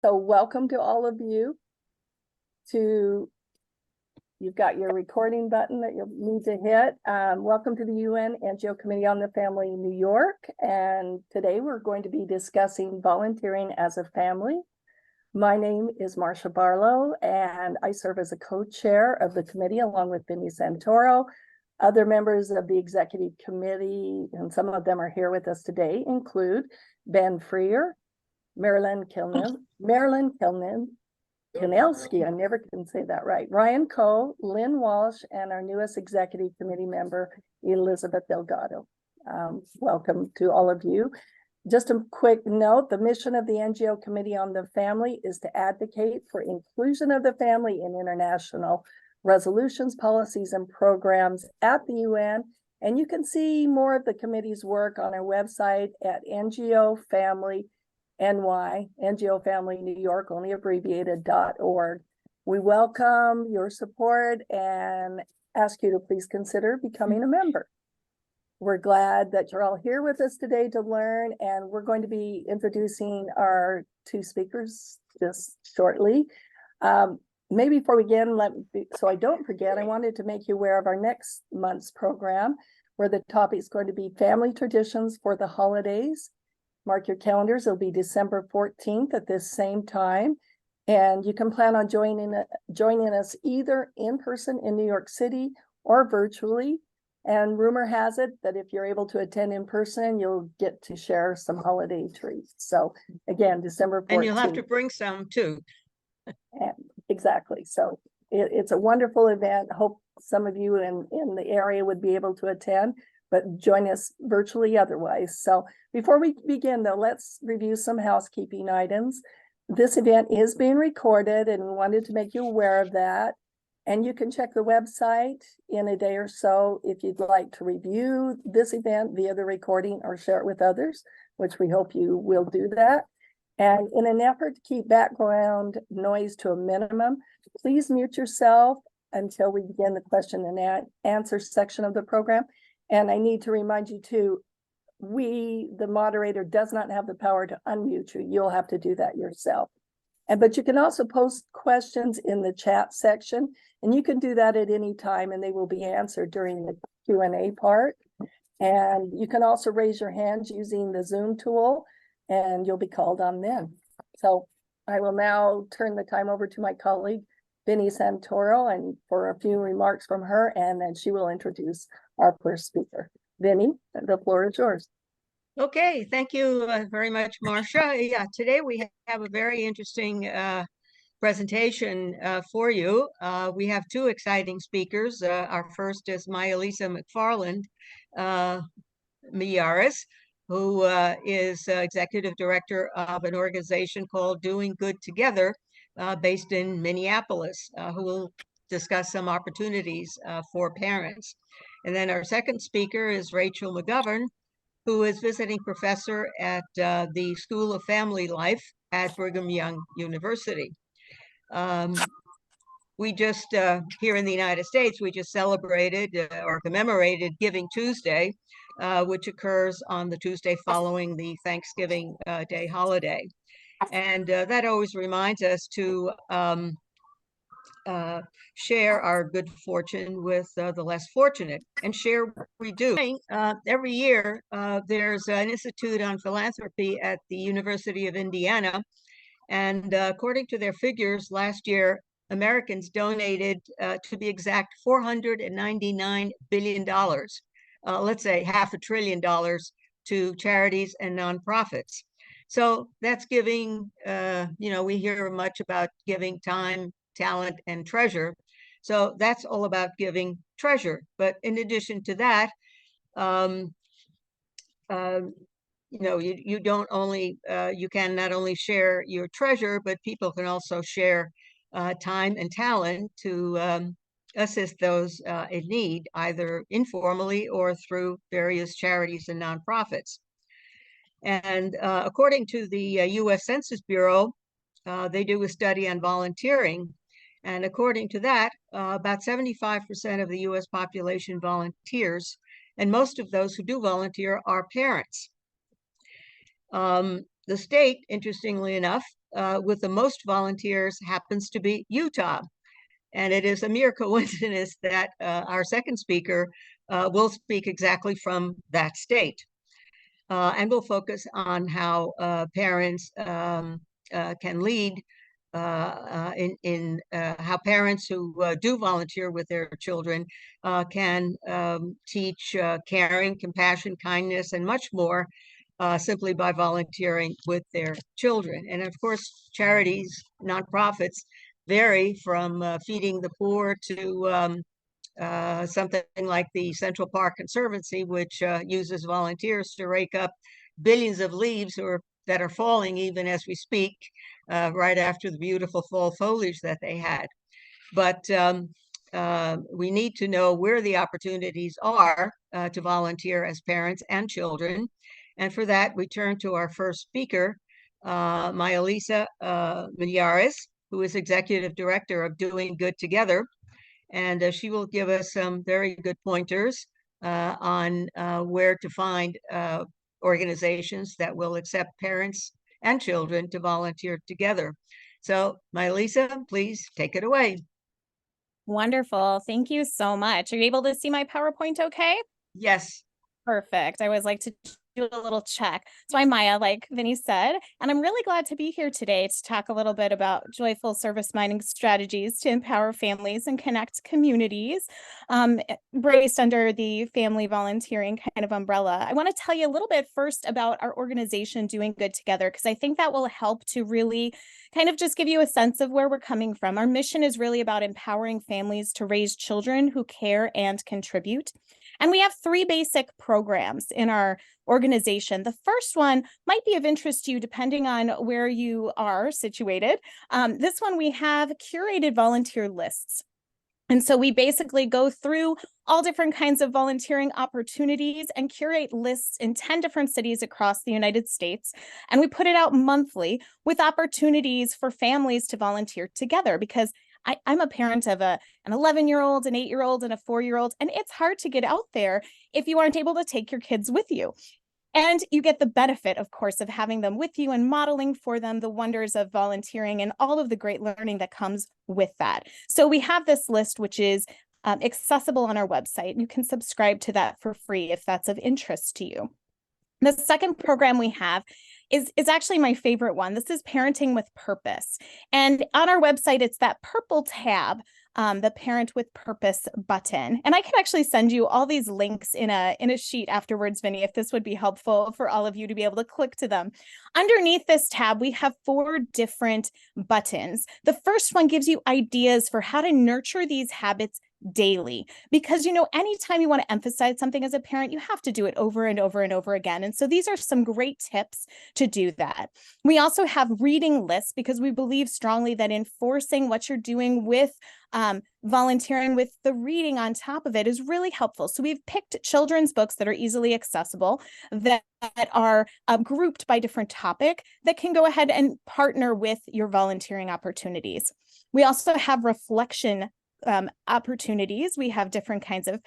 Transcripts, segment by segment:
So welcome to all of you. You've got your recording button that you'll need to hit. Welcome to the UN NGO Committee on the Family in New York. And today we're going to be discussing volunteering as a family. My name is Marcia Barlow, and I serve as a co-chair of the committee along with Vinny Santoro. Other members of the executive committee, and some of them are here with us today, include Ben Freer, Marilyn Kilnelsky, I never can say that right, Ryan Coe, Lynn Walsh, and our newest executive committee member, Elizabeth Delgado. Welcome to all of you. Just a quick note, the mission of the NGO Committee on the Family is to advocate for inclusion of the family in international resolutions, policies, and programs at the UN. And you can see more of the committee's work on our website at NGO Family NY, NGO Family New York, only abbreviated.org. We welcome your support and ask you to please consider becoming a member. We're glad that you're all here with us today to learn, and we're going to be introducing our two speakers just shortly. Maybe before we begin, so I don't forget, I wanted to make you aware of our next month's program, where the topic is going to be family traditions for the holidays. Mark your calendars, it'll be December 14th at this same time. And you can plan on joining us either in person in New York City or virtually. And rumor has it that if you're able to attend in person, you'll get to share some holiday treats. So again, December 14th. And you'll have to bring some too. Exactly. So it's a wonderful event. Hope some of you in the area would be able to attend, but join us virtually otherwise. So before we begin though, let's review some housekeeping items. This event is being recorded and we wanted to make you aware of that. And you can check the website in a day or so if you'd like to review this event via the recording or share it with others, which we hope you will do that. And in an effort to keep background noise to a minimum, please mute yourself until we begin the question and answer section of the program. And I need to remind you too, the moderator does not have the power to unmute you. You'll have to do that yourself. But you can also post questions in the chat section, and you can do that at any time and they will be answered during the Q&A part. And you can also raise your hands using the Zoom tool and you'll be called on then. So I will now turn the time over to my colleague, Vinny Santoro, and for a few remarks from her, and then she will introduce our first speaker. Vinny, the floor is yours. Okay, thank you very much, Marcia. Yeah, today we have a very interesting presentation for you. We have two exciting speakers. Our first is MiaLisa McFarland, Millares, who is executive director of an organization called Doing Good Together, based in Minneapolis, who will discuss some opportunities for parents. And then our second speaker is Rachel McGovern, who is visiting professor at the School of Family Life at Brigham Young University. We just, here in the United States, we just celebrated or commemorated Giving Tuesday, which occurs on the Tuesday following the Thanksgiving Day holiday. And that always reminds us to share our good fortune with the less fortunate, and share what we do. Every year, there's an Institute on Philanthropy at the University of Indiana. And according to their figures, last year, Americans donated, to be exact, $499 billion, let's say $500 billion to charities and nonprofits. So that's giving, we hear much about giving time, talent, and treasure. So that's all about giving treasure. But in addition to that, you don't only, you can not only share your treasure, but people can also share time and talent to assist those in need, either informally or through various charities and nonprofits. And according to the US Census Bureau, they do a study on volunteering. And according to that, about 75% of the US population volunteers, and most of those who do volunteer are parents. The state, interestingly enough, with the most volunteers happens to be Utah. And it is a mere coincidence that our second speaker will speak exactly from that state. And we'll focus on how parents can lead in how parents who do volunteer with their children can teach caring, compassion, kindness, and much more simply by volunteering with their children. And of course, charities, nonprofits vary from feeding the poor to something like the Central Park Conservancy, which uses volunteers to rake up billions of leaves that are falling even as we speak, right after the beautiful fall foliage that they had. But we need to know where the opportunities are to volunteer as parents and children. And for that, we turn to our first speaker, MiaLisa Millares, who is Executive Director of Doing Good Together. And she will give us some very good pointers on where to find organizations that will accept parents and children to volunteer together. So, MiaLisa, please take it away. Wonderful. Thank you so much. Are you able to see my PowerPoint okay? Yes. Perfect. I always like to do a little check. So I'm Maya, like Vinny said, and I'm really glad to be here today to talk a little bit about joyful service-minded strategies to empower families and connect communities, braced under the family volunteering kind of umbrella. I want to tell you a little bit first about our organization Doing Good Together, because I think that will help to really kind of just give you a sense of where we're coming from. Our mission is really about empowering families to raise children who care and contribute. And we have 3 basic programs in our organization. The first one might be of interest to you depending on where you are situated. This one, we have curated volunteer lists. And so we basically go through all different kinds of volunteering opportunities and curate lists in 10 different cities across the United States. And we put it out monthly with opportunities for families to volunteer together, because I'm a parent of an 11-year-old, an 8-year-old, and a 4-year-old, and it's hard to get out there if you aren't able to take your kids with you. And you get the benefit, of course, of having them with you and modeling for them the wonders of volunteering and all of the great learning that comes with that. So we have this list, which is accessible on our website. You can subscribe to that for free if that's of interest to you. The second program we have is actually my favorite one. This is Parenting with Purpose. And on our website, it's that purple tab, the Parent with Purpose button. And I can actually send you all these links in a sheet afterwards, Vinny, if this would be helpful for all of you to be able to click to them. Underneath this tab, we have 4 different buttons. The first one gives you ideas for how to nurture these habits daily, because anytime you want to emphasize something as a parent, you have to do it over and over and over again. And so these are some great tips to do that. We also have reading lists, because we believe strongly that enforcing what you're doing with volunteering with the reading on top of it is really helpful. So we've picked children's books that are easily accessible, that are grouped by different topic, that can go ahead and partner with your volunteering opportunities. We also have reflection opportunities. We have different kinds of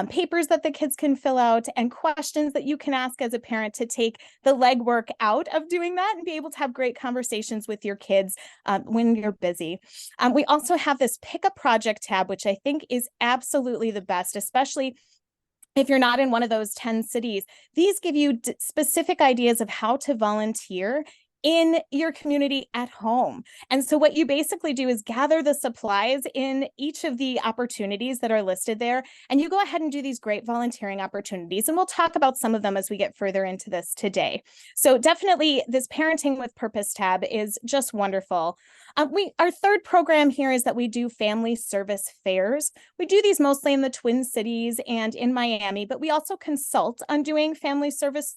papers that the kids can fill out and questions that you can ask as a parent to take the legwork out of doing that and be able to have great conversations with your kids when you're busy. We also have this Pick a Project tab, which I think is absolutely the best, especially if you're not in one of those 10 cities. These give you specific ideas of how to volunteer in your community at home. And so what you basically do is gather the supplies in each of the opportunities that are listed there, and you go ahead and do these great volunteering opportunities. And we'll talk about some of them as we get further into this today. So definitely this Parenting with Purpose tab is just wonderful. Our third program here is that we do family service fairs. We do these mostly in the Twin Cities and in Miami, but we also consult on doing family service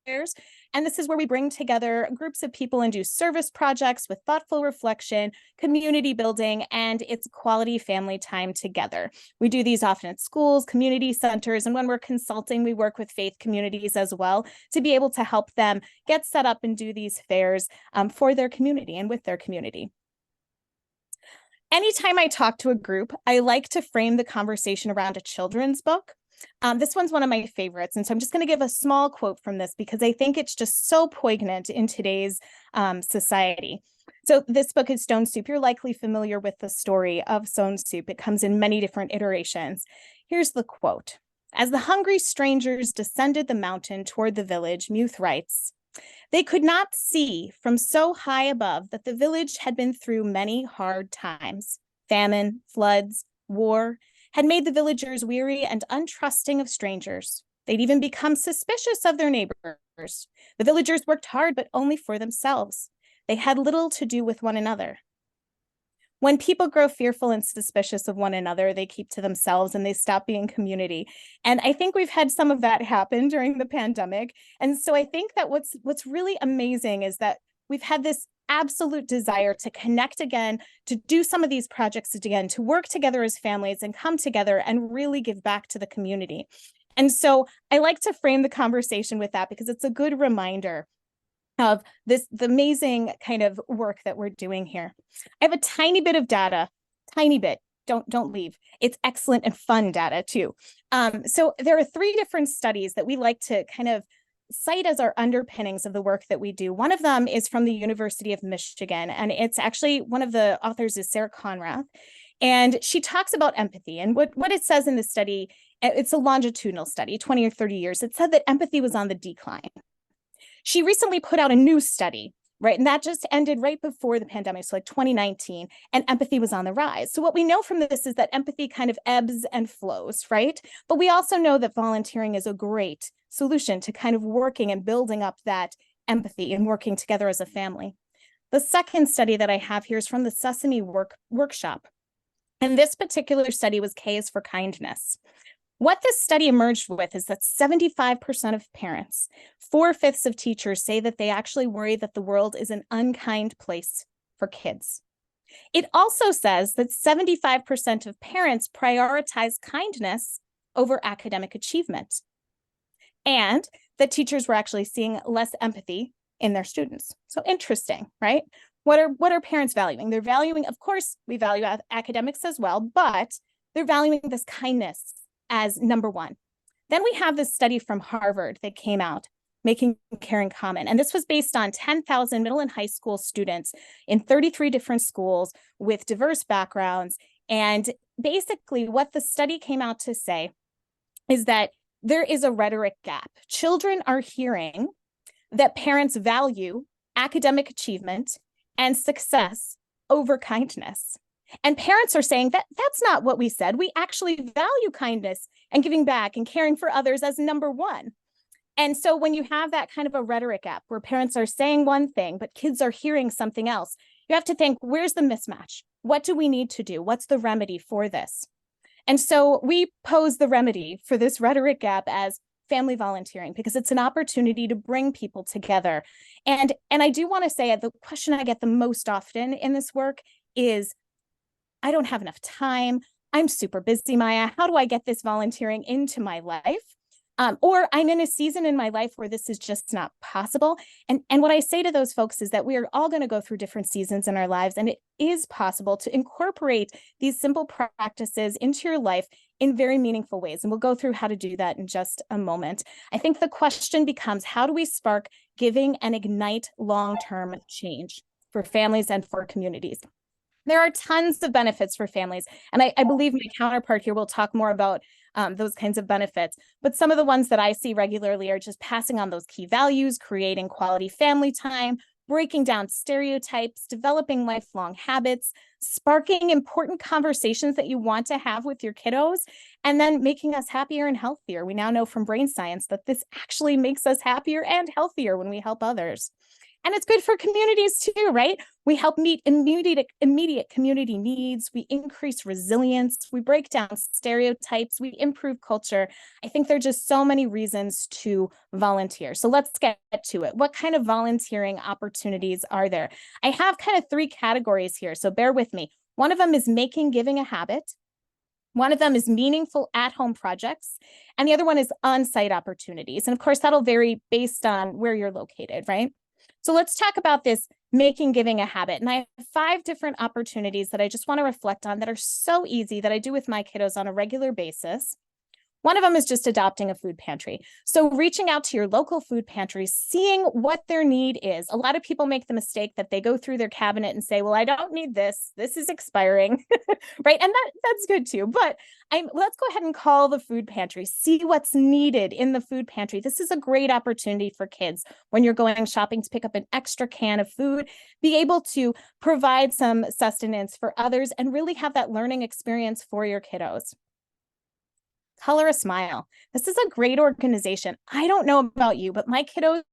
fairs. And this is where we bring together groups of people and do service projects with thoughtful reflection, community building, and it's quality family time together. We do these often at schools, community centers, and when we're consulting, we work with faith communities as well to be able to help them get set up and do these fairs for their community and with their community. Anytime I talk to a group, I like to frame the conversation around a children's book. This one's one of my favorites, and so I'm just going to give a small quote from this because I think it's just so poignant in today's society. So this book is Stone Soup. You're likely familiar with the story of Stone Soup. It comes in many different iterations. Here's the quote. As the hungry strangers descended the mountain toward the village, Muth writes, they could not see from so high above that the village had been through many hard times. Famine, floods, war had made the villagers weary and untrusting of strangers. They'd even become suspicious of their neighbors. The villagers worked hard, but only for themselves. They had little to do with one another. When people grow fearful and suspicious of one another, they keep to themselves and they stop being community. And I think we've had some of that happen during the pandemic. And so I think that what's really amazing is that we've had this absolute desire to connect again, to do some of these projects again, to work together as families and come together and really give back to the community. And so I like to frame the conversation with that because it's a good reminder of the amazing kind of work that we're doing here. I have a tiny bit of data, tiny bit. Don't leave. It's excellent and fun data too. So there are 3 different studies that we like to kind of cite as our underpinnings of the work that we do. One of them is from the University of Michigan, and it's actually one of the authors is Sarah Conrath, and she talks about empathy. And what it says in the study, it's a longitudinal study, 20 or 30 years. It said that empathy was on the decline. She recently put out a new study, right? And that just ended right before the pandemic, so like 2019, and empathy was on the rise. So what we know from this is that empathy kind of ebbs and flows, right? But we also know that volunteering is a great solution to kind of working and building up that empathy and working together as a family. The second study that I have here is from the Sesame Workshop. And this particular study was K is for kindness. What this study emerged with is that 75% of parents, 4/5 of teachers say that they actually worry that the world is an unkind place for kids. It also says that 75% of parents prioritize kindness over academic achievement, and that teachers were actually seeing less empathy in their students. So interesting, right? What are parents valuing? They're valuing, of course, we value academics as well, but they're valuing this kindness as number one. Then we have this study from Harvard that came out, Making Caring Common. And this was based on 10,000 middle and high school students in 33 different schools with diverse backgrounds. And basically what the study came out to say is that there is a rhetoric gap. Children are hearing that parents value academic achievement and success over kindness. And parents are saying that that's not what we said. We actually value kindness and giving back and caring for others as number one. And so when you have that kind of a rhetoric gap where parents are saying one thing, but kids are hearing something else, you have to think, where's the mismatch? What do we need to do? What's the remedy for this? And so we pose the remedy for this rhetoric gap as family volunteering, because it's an opportunity to bring people together. And I do want to say the question I get the most often in this work is, I don't have enough time. I'm super busy, Maya. How do I get this volunteering into my life? Or I'm in a season in my life where this is just not possible. And what I say to those folks is that we are all going to go through different seasons in our lives, and it is possible to incorporate these simple practices into your life in very meaningful ways. And we'll go through how to do that in just a moment. I think the question becomes, how do we spark giving and ignite long-term change for families and for communities? There are tons of benefits for families. And I believe my counterpart here will talk more about those kinds of benefits. But some of the ones that I see regularly are just passing on those key values, creating quality family time, breaking down stereotypes, developing lifelong habits, sparking important conversations that you want to have with your kiddos, and then making us happier and healthier. We now know from brain science that this actually makes us happier and healthier when we help others. And it's good for communities too, right? We help meet immediate community needs. We increase resilience. We break down stereotypes. We improve culture. I think there are just so many reasons to volunteer. So let's get to it. What kind of volunteering opportunities are there? I have kind of 3 categories here, so bear with me. One of them is making giving a habit. One of them is meaningful at-home projects, and the other one is on-site opportunities. And of course, that'll vary based on where you're located, right? So let's talk about this making giving a habit. And I have 5 different opportunities that I just want to reflect on that are so easy that I do with my kiddos on a regular basis. One of them is just adopting a food pantry. So reaching out to your local food pantries, seeing what their need is. A lot of people make the mistake that they go through their cabinet and say, well, I don't need this. This is expiring, right? And that's good too. But let's go ahead and call the food pantry, see what's needed in the food pantry. This is a great opportunity for kids when you're going shopping to pick up an extra can of food, be able to provide some sustenance for others and really have that learning experience for your kiddos. Color a Smile. This is a great organization. I don't know about you, but my kiddos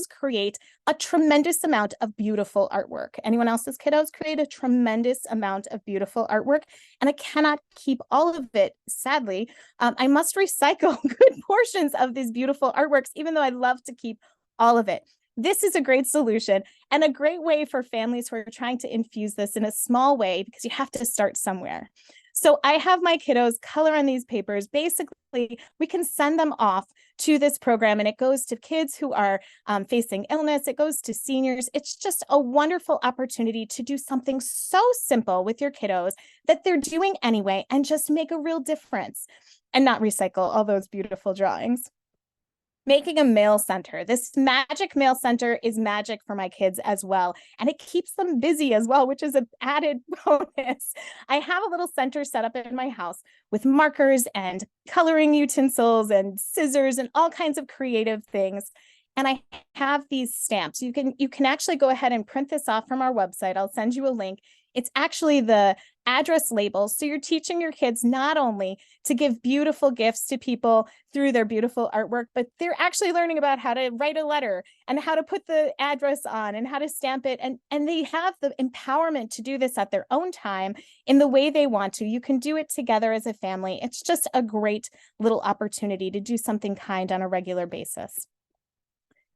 create a tremendous amount of beautiful artwork. Anyone else's kiddos create a tremendous amount of beautiful artwork, and I cannot keep all of it, sadly. I must recycle good portions of these beautiful artworks, even though I'd love to keep all of it. This is a great solution and a great way for families who are trying to infuse this in a small way, because you have to start somewhere. So I have my kiddos color on these papers. Basically, we can send them off to this program, and it goes to kids who are facing illness. It goes to seniors. It's just a wonderful opportunity to do something so simple with your kiddos that they're doing anyway and just make a real difference and not recycle all those beautiful drawings. Making a mail center. This magic mail center is magic for my kids as well. And it keeps them busy as well, which is an added bonus. I have a little center set up in my house with markers and coloring utensils and scissors and all kinds of creative things. And I have these stamps. You can actually go ahead and print this off from our website. I'll send you a link. It's actually the address labels. So you're teaching your kids not only to give beautiful gifts to people through their beautiful artwork, but they're actually learning about how to write a letter and how to put the address on and how to stamp it. And they have the empowerment to do this at their own time in the way they want to. You can do it together as a family. It's just a great little opportunity to do something kind on a regular basis.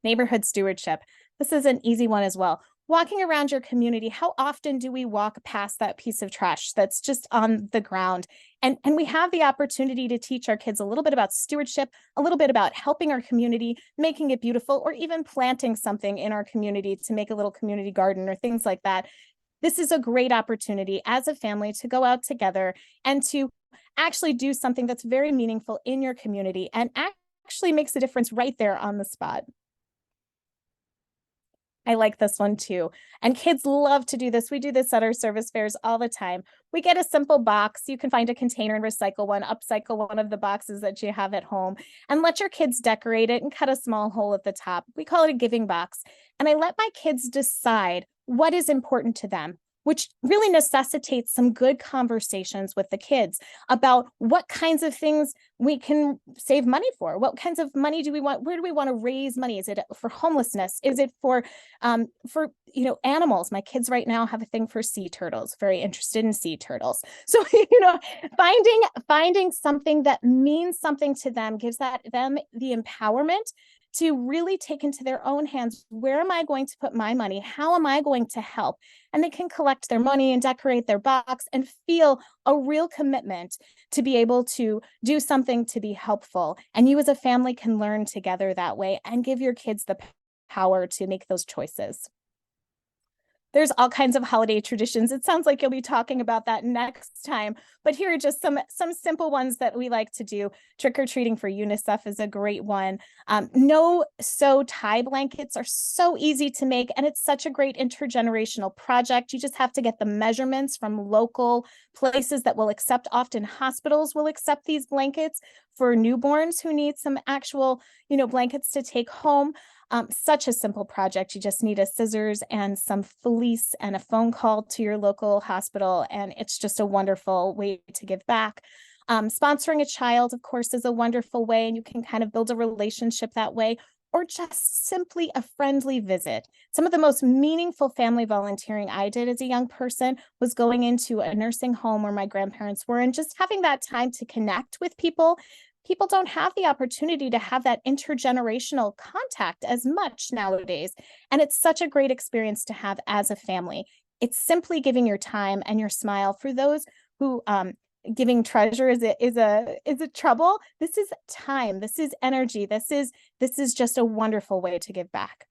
Neighborhood stewardship. This is an easy one as well. Walking around your community, how often do we walk past that piece of trash that's just on the ground? And we have the opportunity to teach our kids a little bit about stewardship, a little bit about helping our community, making it beautiful, or even planting something in our community to make a little community garden or things like that. This is a great opportunity as a family to go out together and to actually do something that's very meaningful in your community and actually makes a difference right there on the spot. I like this one too. And kids love to do this. We do this at our service fairs all the time. We get a simple box. You can find a container and recycle one, upcycle one of the boxes that you have at home, and let your kids decorate it and cut a small hole at the top. We call it a giving box. And I let my kids decide what is important to them, which really necessitates some good conversations with the kids about what kinds of things we can save money for. What kinds of money do we want? Where do we want to raise money? Is it for homelessness? Is it for animals? My kids right now have a thing for sea turtles, very interested in sea turtles. So, finding something that means something to them, gives them the empowerment to really take into their own hands, where am I going to put my money? How am I going to help? And they can collect their money and decorate their box and feel a real commitment to be able to do something to be helpful. And you as a family can learn together that way and give your kids the power to make those choices. There's all kinds of holiday traditions. It sounds like you'll be talking about that next time, but here are just some simple ones that we like to do. Trick-or-treating for UNICEF is a great one. No-sew tie blankets are so easy to make, and it's such a great intergenerational project. You just have to get the measurements from local places that will accept. Often hospitals will accept these blankets for newborns who need some actual, blankets to take home. Such a simple project. You just need a scissors and some fleece and a phone call to your local hospital, and it's just a wonderful way to give back. Sponsoring a child, of course, is a wonderful way, and you can kind of build a relationship that way, or just simply a friendly visit. Some of the most meaningful family volunteering I did as a young person was going into a nursing home where my grandparents were and just having that time to connect with people. People don't have the opportunity to have that intergenerational contact as much nowadays. And it's such a great experience to have as a family. It's simply giving your time and your smile. For those who giving treasure is a trouble, this is time, this is energy, this is just a wonderful way to give back.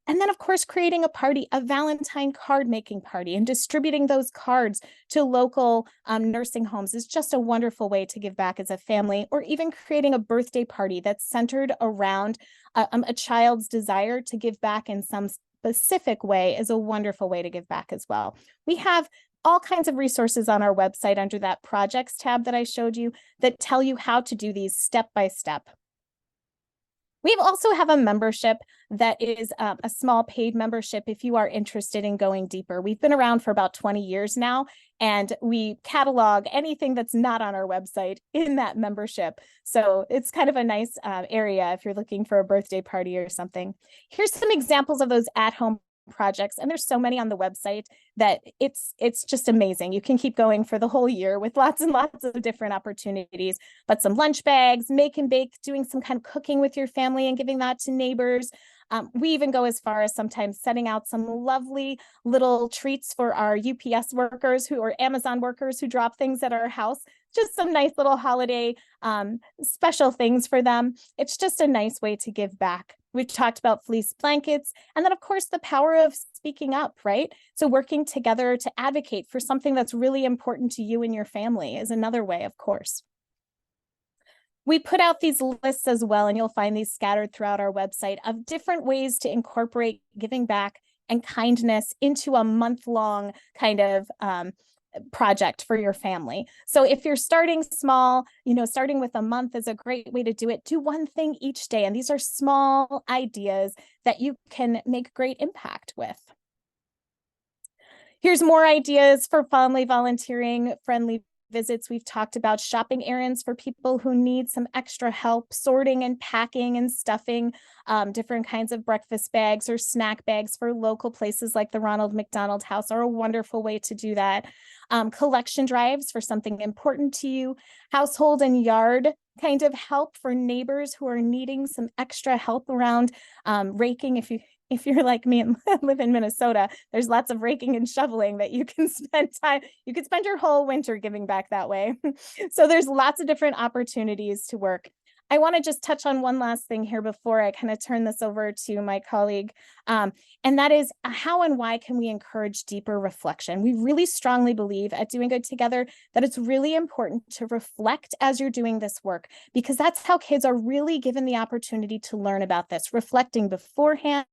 And then, of course, creating a party, a Valentine card making party, and distributing those cards to local nursing homes is just a wonderful way to give back as a family, or even creating a birthday party that's centered around a child's desire to give back in some specific way is a wonderful way to give back as well. We have all kinds of resources on our website under that projects tab that I showed you that tell you how to do these step by step. We also have a membership that is a small paid membership if you are interested in going deeper. We've been around for about 20 years now, and we catalog anything that's not on our website in that membership. So it's kind of a nice area if you're looking for a birthday party or something. Here's some examples of those at-home projects, and there's so many on the website that it's just amazing. You can keep going for the whole year with lots and lots of different opportunities, but some lunch bags, make and bake, doing some kind of cooking with your family and giving that to neighbors. We even go as far as sometimes setting out some lovely little treats for our UPS workers or Amazon workers who drop things at our house. Just some nice little holiday special things for them. It's just a nice way to give back. We've talked about fleece blankets, and then of course the power of speaking up, right? So working together to advocate for something that's really important to you and your family is another way, of course. We put out these lists as well, and you'll find these scattered throughout our website of different ways to incorporate giving back and kindness into a month-long kind of project for your family. So if you're starting small, starting with a month is a great way to do it. Do one thing each day. And these are small ideas that you can make great impact with. Here's more ideas for family volunteering, friendly visits. We've talked about shopping errands for people who need some extra help, sorting and packing and stuffing different kinds of breakfast bags or snack bags for local places like the Ronald McDonald House are a wonderful way to do that. Collection drives for something important to you, household and yard kind of help for neighbors who are needing some extra help around raking. If you're like me and live in Minnesota, there's lots of raking and shoveling that you can spend time. You could spend your whole winter giving back that way. So there's lots of different opportunities to work. I want to just touch on one last thing here before I kind of turn this over to my colleague. And that is how and why can we encourage deeper reflection? We really strongly believe at Doing Good Together that it's really important to reflect as you're doing this work, because that's how kids are really given the opportunity to learn about this, reflecting beforehand,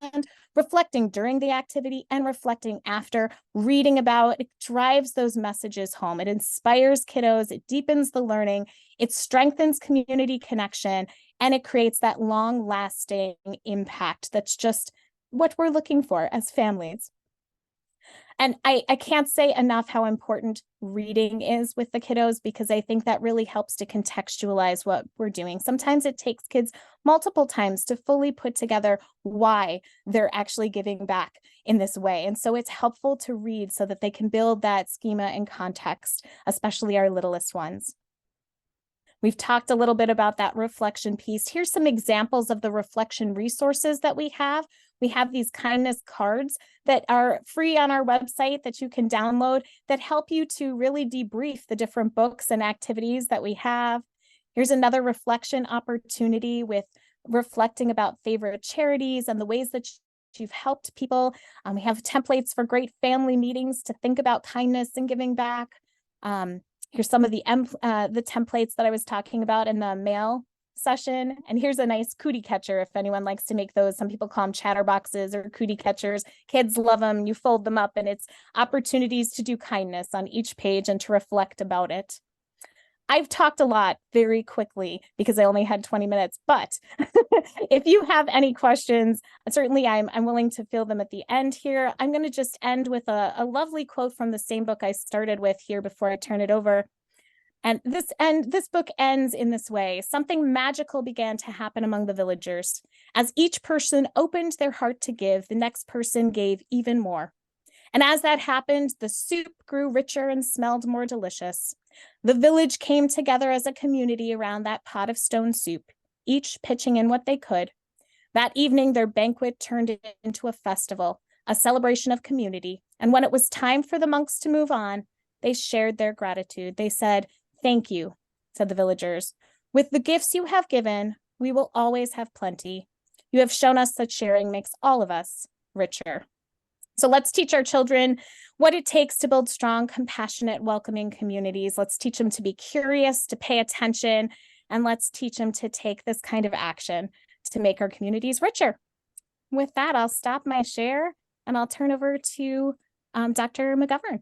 reflecting during the activity, and reflecting after. Reading about it drives those messages home. It inspires kiddos, it deepens the learning, it strengthens community connection, and it creates that long-lasting impact that's just what we're looking for as families. And I can't say enough how important reading is with the kiddos, because I think that really helps to contextualize what we're doing. Sometimes it takes kids multiple times to fully put together why they're actually giving back in this way. And so it's helpful to read so that they can build that schema and context, especially our littlest ones. We've talked a little bit about that reflection piece. Here's some examples of the reflection resources that we have. We have these kindness cards that are free on our website that you can download that help you to really debrief the different books and activities that we have. Here's another reflection opportunity with reflecting about favorite charities and the ways that you've helped people. We have templates for great family meetings to think about kindness and giving back. Here's some of the templates that I was talking about in the mail session. And here's a nice cootie catcher if anyone likes to make those. Some people call them chatterboxes or cootie catchers. Kids love them. You fold them up and it's opportunities to do kindness on each page and to reflect about it. I've talked a lot very quickly because I only had 20 minutes, but if you have any questions, certainly I'm willing to field them at the end here. I'm going to just end with a lovely quote from the same book I started with here before I turn it over. And this book ends in this way. Something magical began to happen among the villagers. As each person opened their heart to give, the next person gave even more. And as that happened, the soup grew richer and smelled more delicious. The village came together as a community around that pot of stone soup, each pitching in what they could. That evening, their banquet turned into a festival, a celebration of community. And when it was time for the monks to move on, they shared their gratitude. They said, "Thank you," said the villagers. "With the gifts you have given, we will always have plenty. You have shown us that sharing makes all of us richer. So let's teach our children what it takes to build strong, compassionate, welcoming communities. Let's teach them to be curious, to pay attention, and let's teach them to take this kind of action to make our communities richer. With that, I'll stop my share and I'll turn over to Dr. McGovern.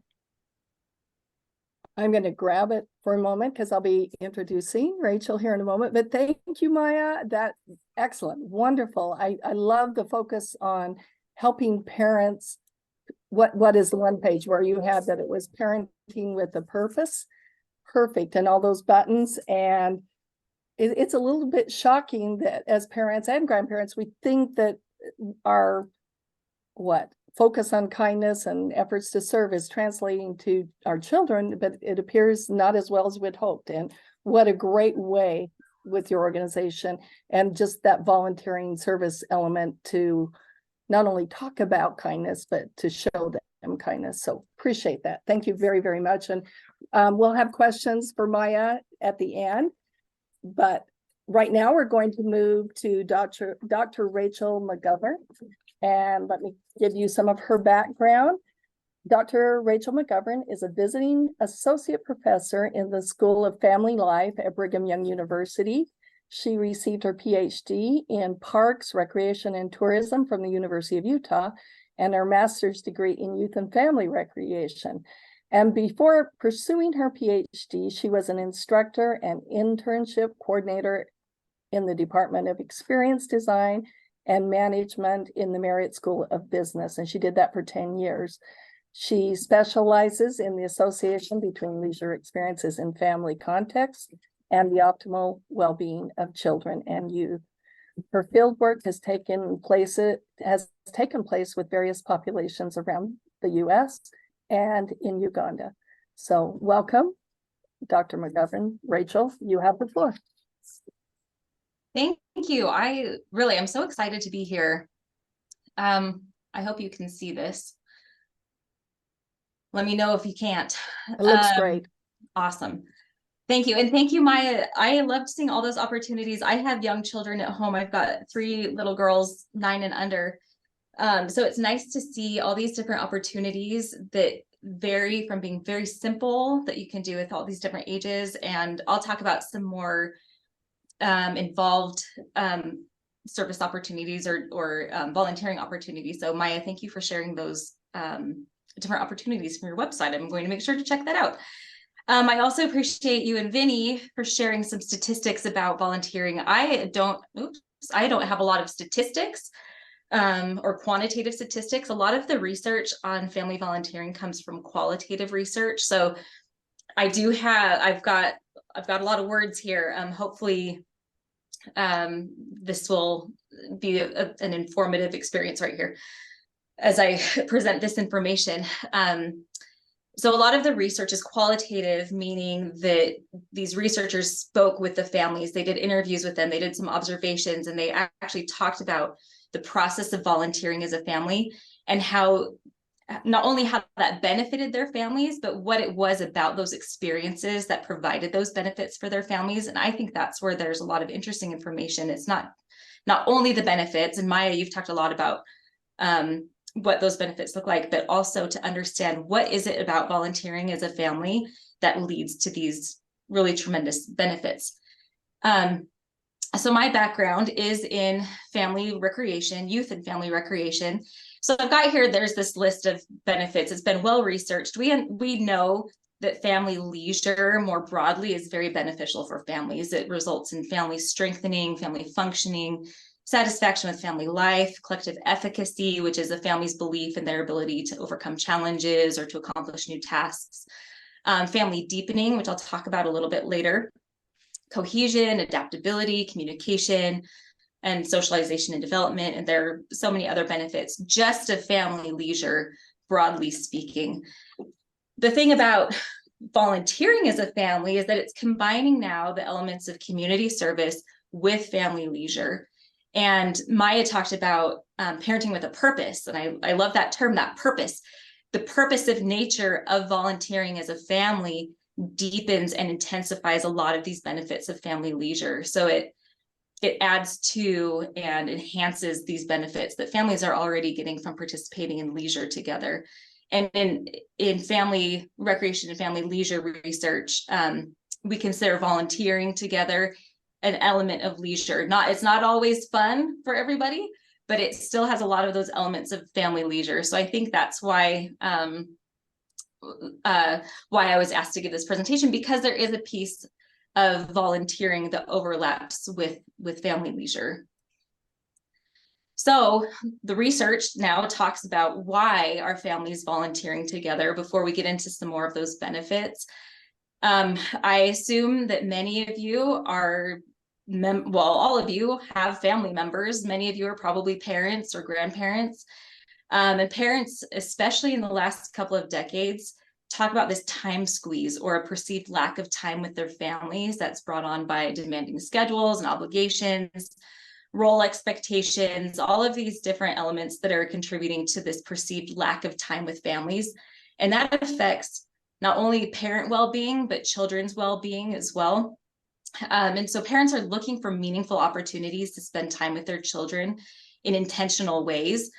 I'm going to grab it for a moment because I'll be introducing Rachel here in a moment. But thank you, Maya. That excellent, wonderful. I love the focus on helping parents. What is the one page where you had that it was parenting with a purpose? Perfect, and all those buttons. And it's a little bit shocking that as parents and grandparents, we think that our focus on kindness and efforts to serve is translating to our children, but it appears not as well as we'd hoped. And what a great way with your organization and just that volunteering service element to not only talk about kindness, but to show them kindness. So appreciate that. Thank you very, very much. And we'll have questions for Maya at the end, but right now we're going to move to Dr. Rachel McGovern. And let me give you some of her background. Dr. Rachel McGovern is a visiting associate professor in the School of Family Life at Brigham Young University. She received her PhD in Parks, Recreation, and Tourism from the University of Utah and her master's degree in Youth and Family Recreation. And before pursuing her PhD, she was an instructor and internship coordinator in the Department of Experience Design and Management in the Marriott School of Business, and she did that for 10 years. She specializes in the association between leisure experiences in family context and the optimal well-being of children and youth. Her fieldwork has taken place with various populations around the U.S. and in Uganda. So welcome, Dr. McGovern. Rachel, you have the floor. Thank you. I'm so excited to be here. I hope you can see this. Let me know if you can't. It looks great. Awesome. Thank you. And thank you, Maya. I loved seeing all those opportunities. I have young children at home. I've got 3 little girls, 9 and under. So it's nice to see all these different opportunities that vary from being very simple that you can do with all these different ages. And I'll talk about some more involved service opportunities or volunteering opportunities. So Maya, thank you for sharing those different opportunities from your website. I'm going to make sure to check that out. I also appreciate you and Vinny for sharing some statistics about volunteering. I don't have a lot of statistics or quantitative statistics. A lot of the research on family volunteering comes from qualitative research. So I've got a lot of words here. Hopefully this will be an informative experience right here as I present this information. So a lot of the research is qualitative, meaning that these researchers spoke with the families, they did interviews with them, they did some observations, and they actually talked about the process of volunteering as a family and how not only how that benefited their families, but what it was about those experiences that provided those benefits for their families. And I think that's where there's a lot of interesting information. It's not only the benefits, and Maya, you've talked a lot about what those benefits look like, but also to understand what is it about volunteering as a family that leads to these really tremendous benefits. So my background is in family recreation, youth and family recreation. So I've got here, there's this list of benefits. It's been well researched. We know that family leisure more broadly is very beneficial for families. It results in family strengthening, family functioning, satisfaction with family life, collective efficacy, which is a family's belief in their ability to overcome challenges or to accomplish new tasks. Family deepening, which I'll talk about a little bit later. Cohesion, adaptability, communication, and socialization and development. And there are so many other benefits just of family leisure, broadly speaking. The thing about volunteering as a family is that it's combining now the elements of community service with family leisure. And Maya talked about parenting with a purpose. And I love that term, that purpose. The purpose of nature of volunteering as a family deepens and intensifies a lot of these benefits of family leisure. So it adds to and enhances these benefits that families are already getting from participating in leisure together. And in family recreation and family leisure research, we consider volunteering together an element of leisure. It's not always fun for everybody, but it still has a lot of those elements of family leisure. So I think that's why I was asked to give this presentation, because there is a piece of volunteering that overlaps with family leisure. So the research now talks about why are families volunteering together before we get into some more of those benefits. I assume that many of you are, all of you have family members. Many of you are probably parents or grandparents. And parents, especially in the last couple of decades, talk about this time squeeze or a perceived lack of time with their families that's brought on by demanding schedules and obligations, role expectations, all of these different elements that are contributing to this perceived lack of time with families. And that affects not only parent well-being, but children's well-being as well. And so parents are looking for meaningful opportunities to spend time with their children in intentional ways.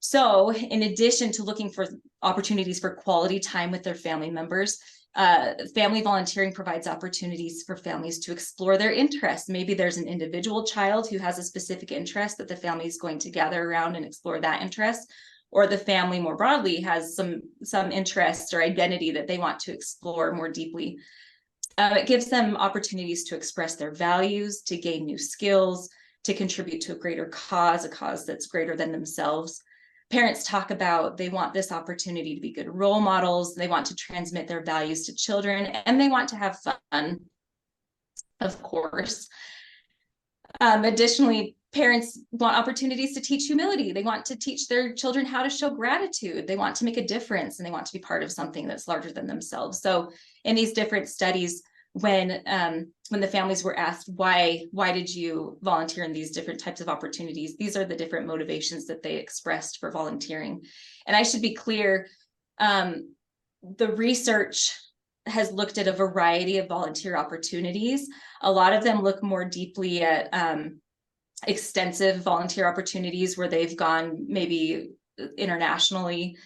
So in addition to looking for opportunities for quality time with their family members, family volunteering provides opportunities for families to explore their interests. Maybe there's an individual child who has a specific interest that the family is going to gather around and explore that interest, or the family more broadly has some interest or identity that they want to explore more deeply. It gives them opportunities to express their values, to gain new skills, to contribute to a greater cause, a cause that's greater than themselves. Parents talk about they want this opportunity to be good role models. They want to transmit their values to children, and they want to have fun, of course. Additionally, parents want opportunities to teach humility. They want to teach their children how to show gratitude. They want to make a difference, and they want to be part of something that's larger than themselves. So in these different studies, when the families were asked, why did you volunteer in these different types of opportunities, these are the different motivations that they expressed for volunteering. And I should be clear, the research has looked at a variety of volunteer opportunities. A lot of them look more deeply at extensive volunteer opportunities where they've gone maybe internationally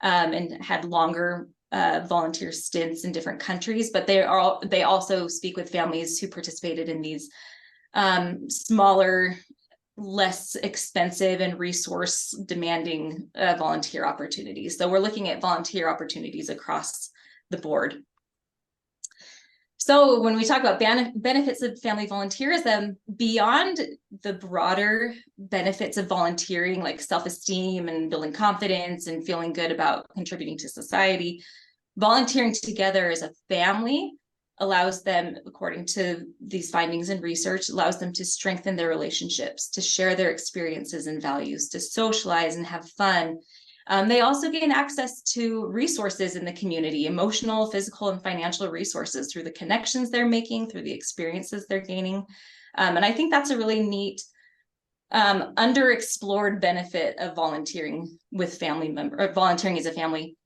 and had longer volunteer stints in different countries, but they also speak with families who participated in these smaller, less expensive and resource demanding volunteer opportunities. So we're looking at volunteer opportunities across the board. So when we talk about benefits of family volunteerism, beyond the broader benefits of volunteering, like self-esteem and building confidence and feeling good about contributing to society, volunteering together as a family allows them, according to these findings and research, allows them to strengthen their relationships, to share their experiences and values, to socialize and have fun. They also gain access to resources in the community, emotional, physical, and financial resources through the connections they're making, through the experiences they're gaining. And I think that's a really neat, underexplored benefit of volunteering with family members, or volunteering as a family.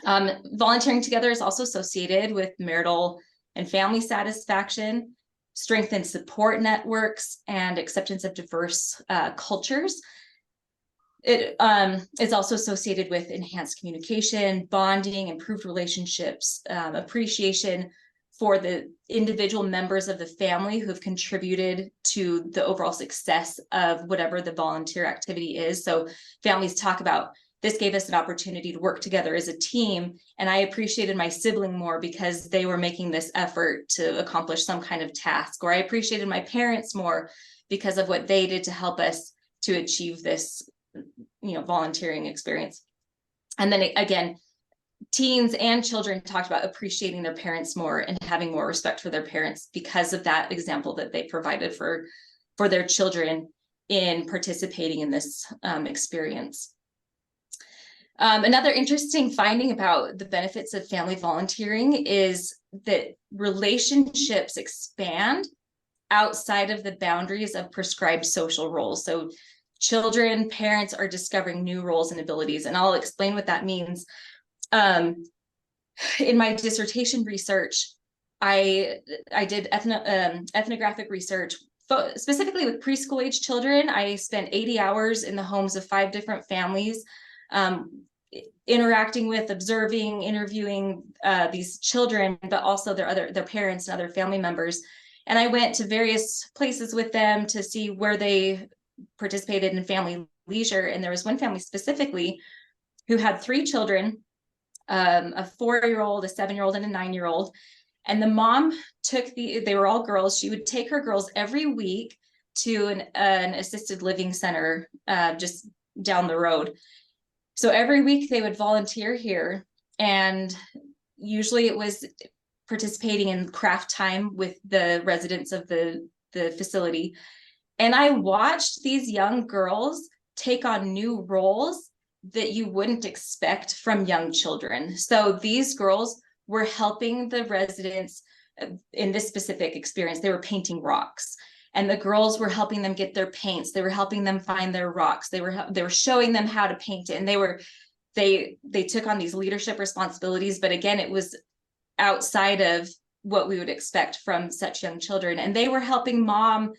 Volunteering together is also associated with marital and family satisfaction, strengthened support networks, and acceptance of diverse cultures. It is also associated with enhanced communication, bonding, improved relationships, appreciation for the individual members of the family who have contributed to the overall success of whatever the volunteer activity is. So families talk about, this gave us an opportunity to work together as a team, and I appreciated my sibling more because they were making this effort to accomplish some kind of task, or I appreciated my parents more because of what they did to help us to achieve this volunteering experience. And then again, teens and children talked about appreciating their parents more and having more respect for their parents because of that example that they provided for their children in participating in this experience. Another interesting finding about the benefits of family volunteering is that relationships expand outside of the boundaries of prescribed social roles. So children, parents are discovering new roles and abilities, and I'll explain what that means. In my dissertation research, I did ethnographic research specifically with preschool age children, I spent 80 hours in the homes of 5 different families, interacting with, observing, interviewing these children, but also their parents and other family members. And I went to various places with them to see where they participated in family leisure. And there was one family specifically who had 3 children, a 4-year-old, a 7-year-old, and a 9-year-old. And the mom took they were all girls. She would take her girls every week to an assisted living center just down the road. So every week they would volunteer here, and usually it was participating in craft time with the residents of the facility. And I watched these young girls take on new roles that you wouldn't expect from young children. So these girls were helping the residents in this specific experience. They were painting rocks, and the girls were helping them get their paints. They were helping them find their rocks. They were showing them how to paint it. And they took on these leadership responsibilities. But again, it was outside of what we would expect from such young children. And they were helping mom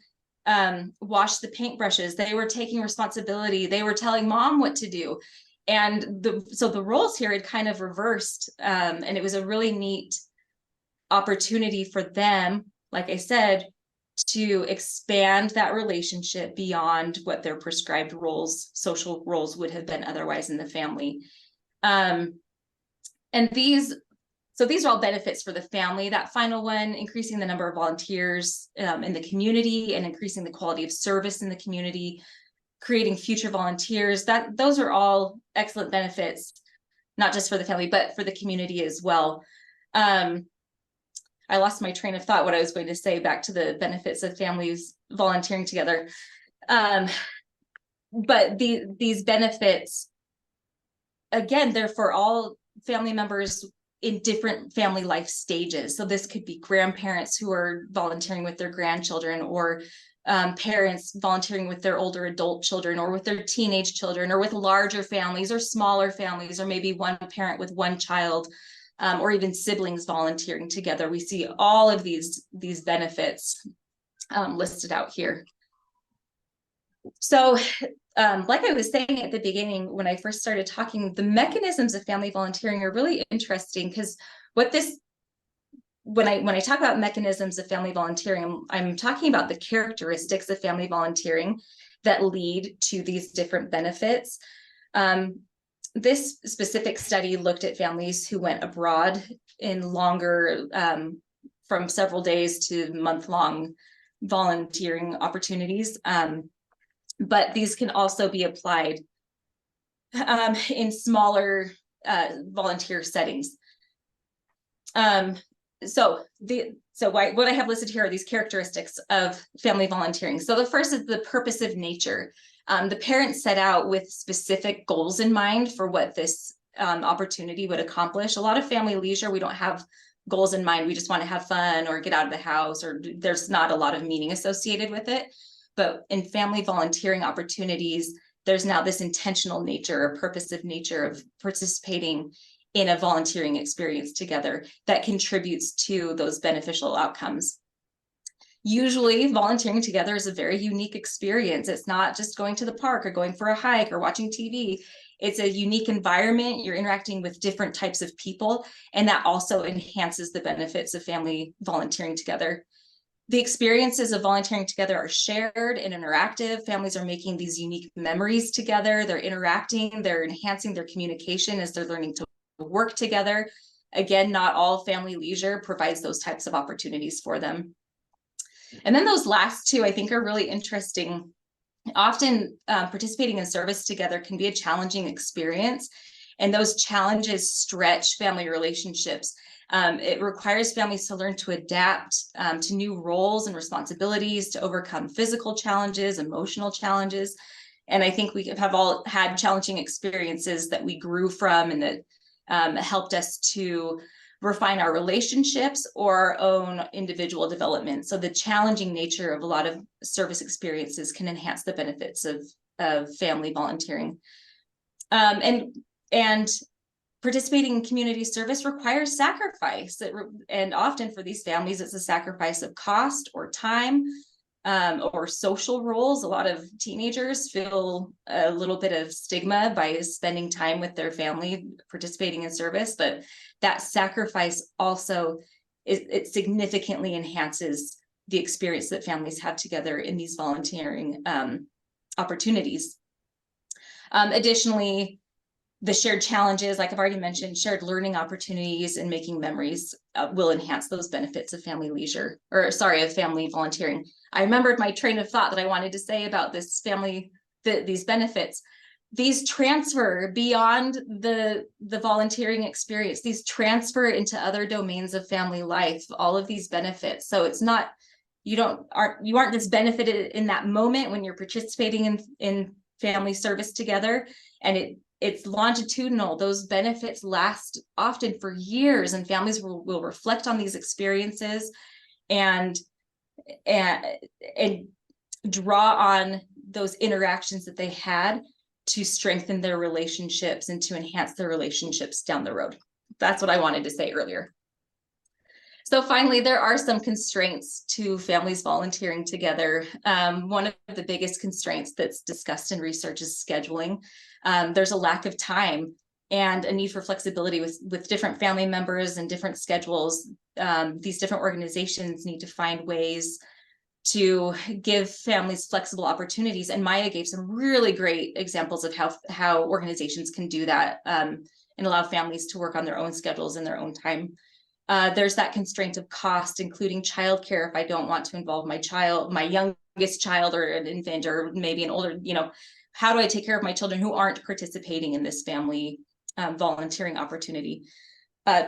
wash the paintbrushes. They were taking responsibility. They were telling mom what to do. And so the roles here had kind of reversed, and it was a really neat opportunity for them, like I said, to expand that relationship beyond what their prescribed roles, social roles, would have been otherwise in the family. And these are all benefits for the family. That final one, increasing the number of volunteers in the community and increasing the quality of service in the community, creating future volunteers, those are all excellent benefits, not just for the family, but for the community as well. I lost my train of thought, what I was going to say, back to the benefits of families volunteering together. But these benefits, again, they're for all family members in different family life stages. So this could be grandparents who are volunteering with their grandchildren, or parents volunteering with their older adult children, or with their teenage children, or with larger families or smaller families, or maybe one parent with one child, or even siblings volunteering together. We see all of these benefits listed out here. So like I was saying at the beginning, when I first started talking, the mechanisms of family volunteering are really interesting, because when I talk about mechanisms of family volunteering, I'm talking about the characteristics of family volunteering that lead to these different benefits. This specific study looked at families who went abroad in longer, from several days to month-long volunteering opportunities. But these can also be applied in smaller volunteer settings. What I have listed here are these characteristics of family volunteering. So the first is the purposive nature. The parents set out with specific goals in mind for what this opportunity would accomplish. A lot of family leisure, we don't have goals in mind. We just want to have fun or get out of the house, or there's not a lot of meaning associated with it. But in family volunteering opportunities, there's now this intentional nature or purposive nature of participating in a volunteering experience together that contributes to those beneficial outcomes. Usually volunteering together is a very unique experience. It's not just going to the park or going for a hike or watching TV. It's a unique environment. You're interacting with different types of people, and that also enhances the benefits of family volunteering together. The experiences of volunteering together are shared and interactive. Families are making these unique memories together. They're interacting, they're enhancing their communication as they're learning to work together. Again, not all family leisure provides those types of opportunities for them. And then those last two, I think, are really interesting. Often participating in service together can be a challenging experience, and those challenges stretch family relationships. It requires families to learn to adapt to new roles and responsibilities, to overcome physical challenges, emotional challenges. And I think we have all had challenging experiences that we grew from, and that helped us to refine our relationships or our own individual development. So the challenging nature of a lot of service experiences can enhance the benefits of family volunteering. And participating in community service requires sacrifice. And often for these families, it's a sacrifice of cost or time. or social roles. A lot of teenagers feel a little bit of stigma by spending time with their family, participating in service, but that sacrifice also it significantly enhances the experience that families have together in these volunteering opportunities. Additionally, the shared challenges, like I've already mentioned, shared learning opportunities and making memories will enhance those benefits of family leisure, or sorry, of family volunteering. I remembered my train of thought that I wanted to say about this family, these benefits. These transfer beyond the volunteering experience. These transfer into other domains of family life, all of these benefits. So it's not, you aren't just benefited in that moment when you're participating in family service together, and it's longitudinal. Those benefits last often for years, and families will reflect on these experiences and draw on those interactions that they had to strengthen their relationships and to enhance their relationships down the road. That's what I wanted to say earlier. So finally, there are some constraints to families volunteering together. One of the biggest constraints that's discussed in research is scheduling. There's a lack of time and a need for flexibility with different family members and different schedules. These different organizations need to find ways to give families flexible opportunities. And Maya gave some really great examples of how organizations can do that and allow families to work on their own schedules in their own time. There's that constraint of cost, including childcare. If I don't want to involve my youngest child or an infant or maybe an older, how do I take care of my children who aren't participating in this family volunteering opportunity?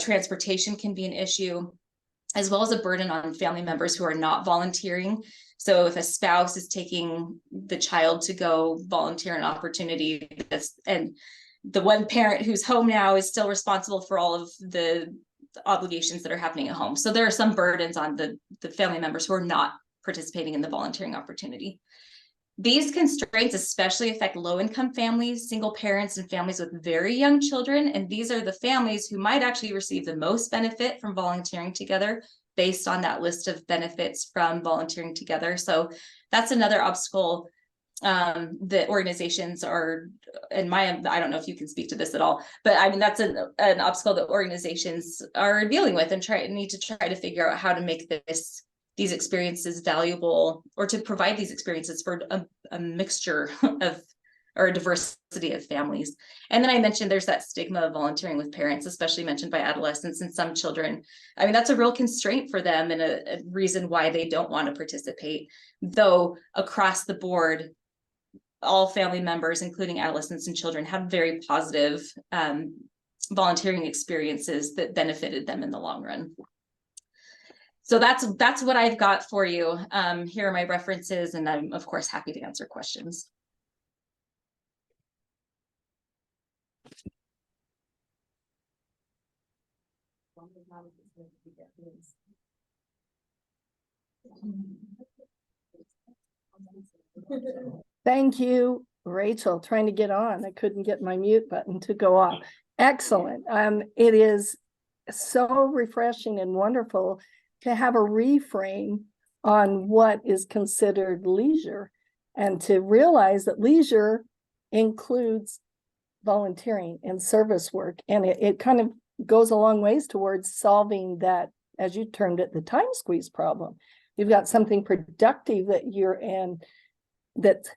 Transportation can be an issue, as well as a burden on family members who are not volunteering. So if a spouse is taking the child to go volunteer an opportunity, and the one parent who's home now is still responsible for all of the obligations that are happening at home. So there are some burdens on the family members who are not participating in the volunteering opportunity. These constraints especially affect low-income families, single parents, and families with very young children. And these are the families who might actually receive the most benefit from volunteering together based on that list of benefits from volunteering together. So that's another obstacle that organizations are, and I don't know if you can speak to this at all, but I mean, that's an obstacle that organizations are dealing with and need to try to figure out how to make these experiences valuable, or to provide these experiences for a mixture of, or a diversity of families. And then I mentioned there's that stigma of volunteering with parents, especially mentioned by adolescents and some children. I mean, that's a real constraint for them and a reason why they don't want to participate. Though across the board, all family members, including adolescents and children, have very positive volunteering experiences that benefited them in the long run. So that's what I've got for you. Here are my references, and I'm of course happy to answer questions. Thank you, Rachel. Trying to get on. I couldn't get my mute button to go off. Excellent. It is so refreshing and wonderful to have a reframe on what is considered leisure, and to realize that leisure includes volunteering and service work. And it kind of goes a long ways towards solving that, as you termed it, the time squeeze problem. You've got something productive that you're in that's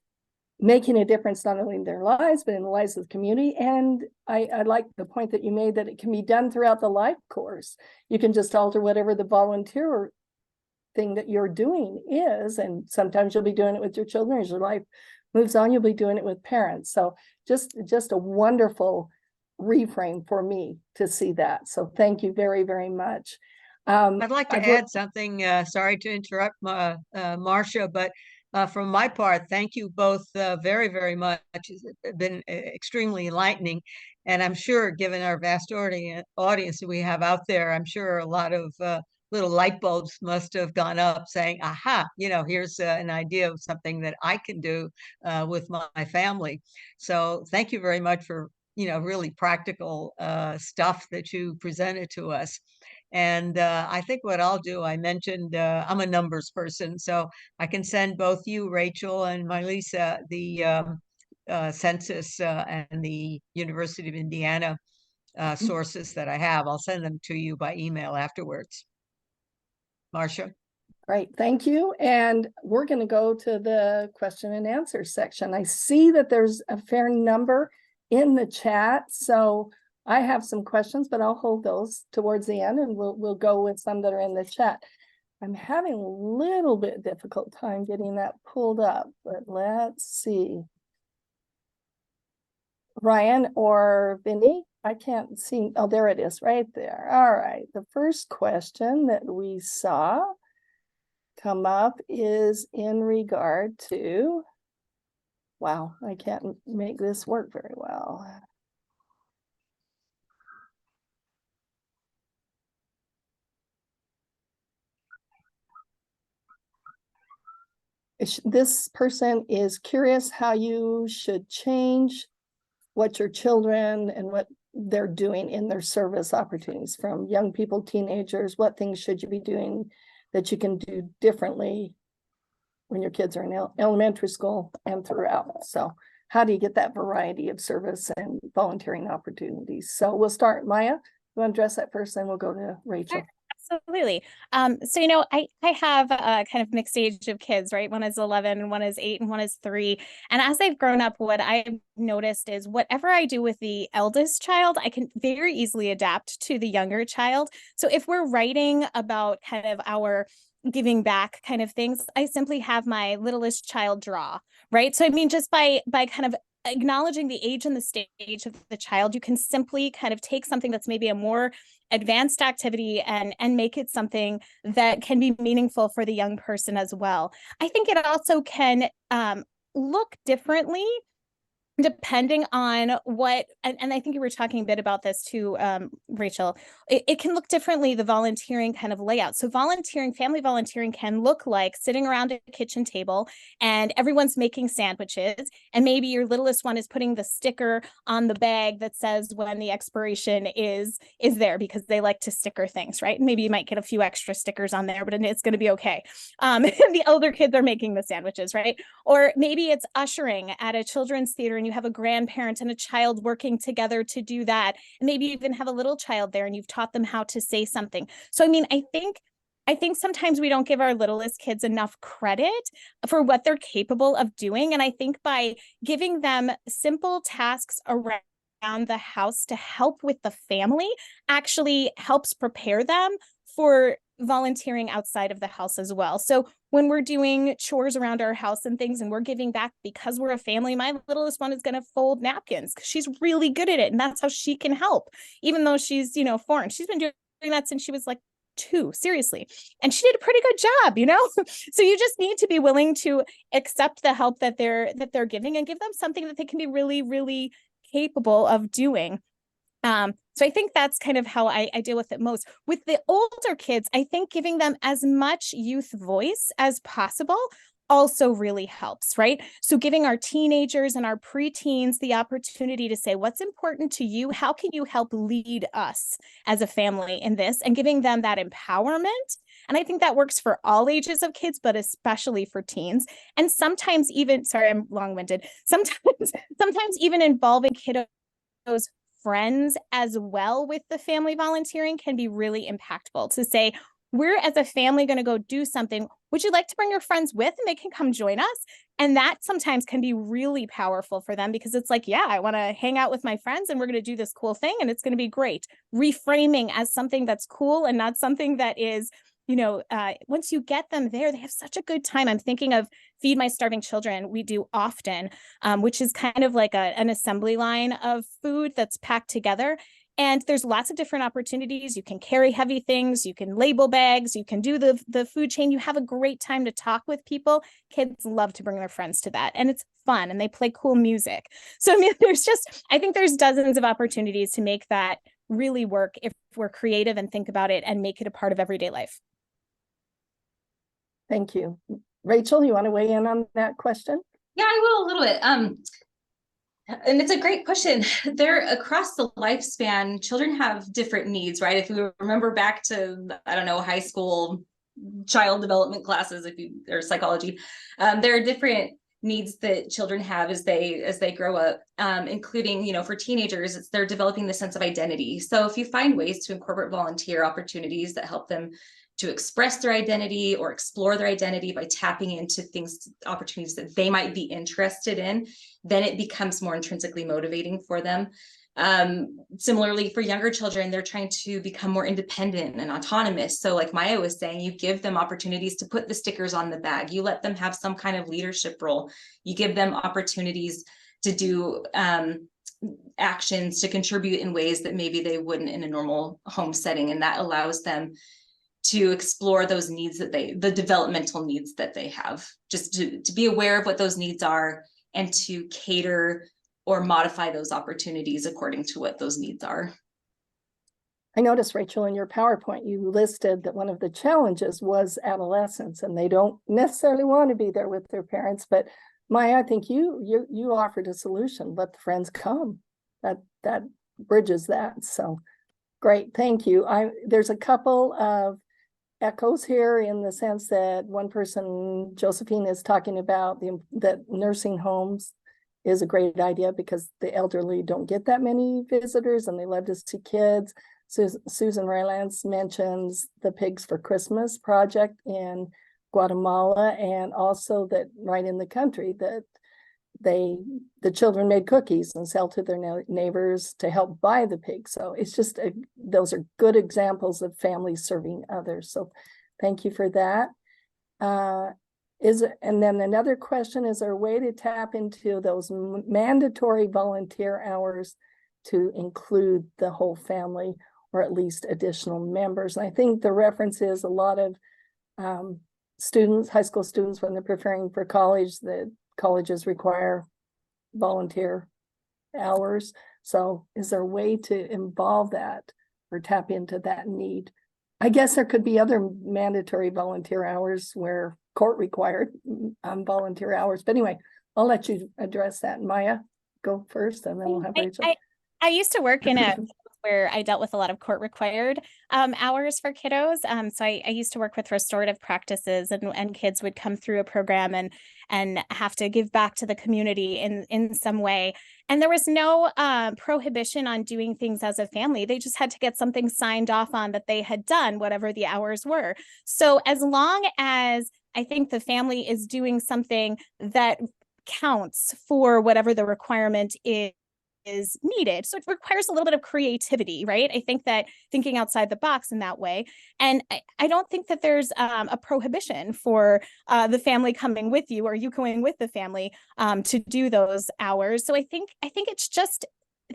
making a difference not only in their lives, but in the lives of the community. And I like the point that you made that it can be done throughout the life course. You can just alter whatever the volunteer thing that you're doing is. And sometimes you'll be doing it with your children. As your life moves on, you'll be doing it with parents. So just a wonderful reframe for me to see that. So thank you very, very much. I'd like to add something. Sorry to interrupt, Marcia, but from my part, thank you both very, very much. It's been extremely enlightening. And I'm sure, given our vast audience that we have out there, I'm sure a lot of little light bulbs must have gone up saying, aha, here's an idea of something that I can do with my family. So thank you very much for really practical stuff that you presented to us. And I think what I'll do, I mentioned I'm a numbers person, so I can send both you, Rachel, and MiaLisa, the census and the University of Indiana sources that I have. I'll send them to you by email afterwards. Marcia? Great, thank you. And we're going to go to the question and answer section. I see that there's a fair number in the chat, so I have some questions, but I'll hold those towards the end, and we'll go with some that are in the chat. I'm having a little bit difficult time getting that pulled up, but let's see. Ryan or Vinny, I can't see. Oh, there it is right there. All right, the first question that we saw come up is in regard to, wow, I can't make this work very well. This person is curious how you should change what your children and what they're doing in their service opportunities, from young people, teenagers. What things should you be doing that you can do differently when your kids are in elementary school and throughout? So how do you get that variety of service and volunteering opportunities? So we'll start, Maya, you want to address that first, then we'll go to Rachel. Absolutely. So, I have a kind of mixed age of kids, right? One is 11, one is 8, and one is 3. And as I've grown up, what I've noticed is whatever I do with the eldest child, I can very easily adapt to the younger child. So if we're writing about kind of our giving back kind of things, I simply have my littlest child draw, right? So, I mean, just by kind of acknowledging the age and the stage of the child, you can simply kind of take something that's maybe a more advanced activity and make it something that can be meaningful for the young person as well. I think it also can look differently depending on what, and I think you were talking a bit about this too, Rachel, it can look differently, the volunteering kind of layout. So volunteering, family volunteering can look like sitting around a kitchen table and everyone's making sandwiches. And maybe your littlest one is putting the sticker on the bag that says when the expiration is there, because they like to sticker things, right? Maybe you might get a few extra stickers on there, but it's going to be okay. The older kids are making the sandwiches, right? Or maybe it's ushering at a children's theater and you have a grandparent and a child working together to do that. And maybe you even have a little child there and you've taught them how to say something. So, I mean, I think sometimes we don't give our littlest kids enough credit for what they're capable of doing. And I think by giving them simple tasks around the house to help with the family actually helps prepare them for volunteering outside of the house as well. So when we're doing chores around our house and things and we're giving back because we're a family, my littlest one is going to fold napkins because she's really good at it. And that's how she can help, even though she's, 4. And she's been doing that since she was like 2, seriously. And she did a pretty good job, So you just need to be willing to accept the help that they're giving and give them something that they can be really, really capable of doing. So I think that's kind of how I deal with it most. With the older kids, I think giving them as much youth voice as possible also really helps, right? So giving our teenagers and our preteens the opportunity to say, what's important to you? How can you help lead us as a family in this? And giving them that empowerment. And I think that works for all ages of kids, but especially for teens. And sometimes even, sorry, I'm long-winded. Sometimes even involving kiddos friends as well with the family volunteering can be really impactful, to say, we're as a family going to go do something. Would you like to bring your friends with and they can come join us? And that sometimes can be really powerful for them, because it's like, yeah, I want to hang out with my friends and we're going to do this cool thing and it's going to be great. Reframing as something that's cool and not something that is, once you get them there, they have such a good time. I'm thinking of Feed My Starving Children. We do often, which is kind of like an assembly line of food that's packed together. And there's lots of different opportunities. You can carry heavy things, you can label bags, you can do the food chain. You have a great time to talk with people. Kids love to bring their friends to that. And it's fun and they play cool music. So, I mean, I think there's dozens of opportunities to make that really work if we're creative and think about it and make it a part of everyday life. Thank you. Rachel, you want to weigh in on that question? Yeah, I will a little bit. And it's a great question. They're across the lifespan, children have different needs, right? If we remember back to, I don't know, high school child development classes, or psychology, there are different needs that children have as they grow up, including, for teenagers, they're developing the sense of identity. So if you find ways to incorporate volunteer opportunities that help them to express their identity or explore their identity by tapping into opportunities that they might be interested in, then it becomes more intrinsically motivating for them. Similarly, for younger children, they're trying to become more independent and autonomous. So like Maya was saying, you give them opportunities to put the stickers on the bag. You let them have some kind of leadership role. You give them opportunities to do actions to contribute in ways that maybe they wouldn't in a normal home setting. And that allows them to explore those needs the developmental needs that they have, just to be aware of what those needs are and to cater or modify those opportunities according to what those needs are. I noticed, Rachel, in your PowerPoint, you listed that one of the challenges was adolescence, and they don't necessarily want to be there with their parents. But Maya, I think you offered a solution. Let the friends come. That bridges that. So great, thank you. There's a couple of echoes here in the sense that one person, Josephine, is talking about that nursing homes is a great idea because the elderly don't get that many visitors and they love to see kids. Susan Rylance mentions the Pigs for Christmas project in Guatemala, and also that right in the country that the children made cookies and sell to their neighbors to help buy the pigs. So it's just those are good examples of families serving others. So thank you for that. And then another question, is there a way to tap into those mandatory volunteer hours to include the whole family or at least additional members? And I think the reference is a lot of students, high school students, when they're preparing for college, the colleges require volunteer hours. So is there a way to involve that or tap into that need? I guess there could be other mandatory volunteer hours where court required volunteer hours. But anyway, I'll let you address that. Maya, go first, and then we'll have Rachel. I used to work in a where I dealt with a lot of court required hours for kiddos. So I used to work with restorative practices, and kids would come through a program and have to give back to the community in some way. And there was no prohibition on doing things as a family. They just had to get something signed off on that they had done, whatever the hours were. So as long as I think the family is doing something that counts for whatever the requirement is needed. So it requires a little bit of creativity, right? I think that thinking outside the box in that way. And I don't think that there's a prohibition for the family coming with you or you going with the family to do those hours. So I think it's just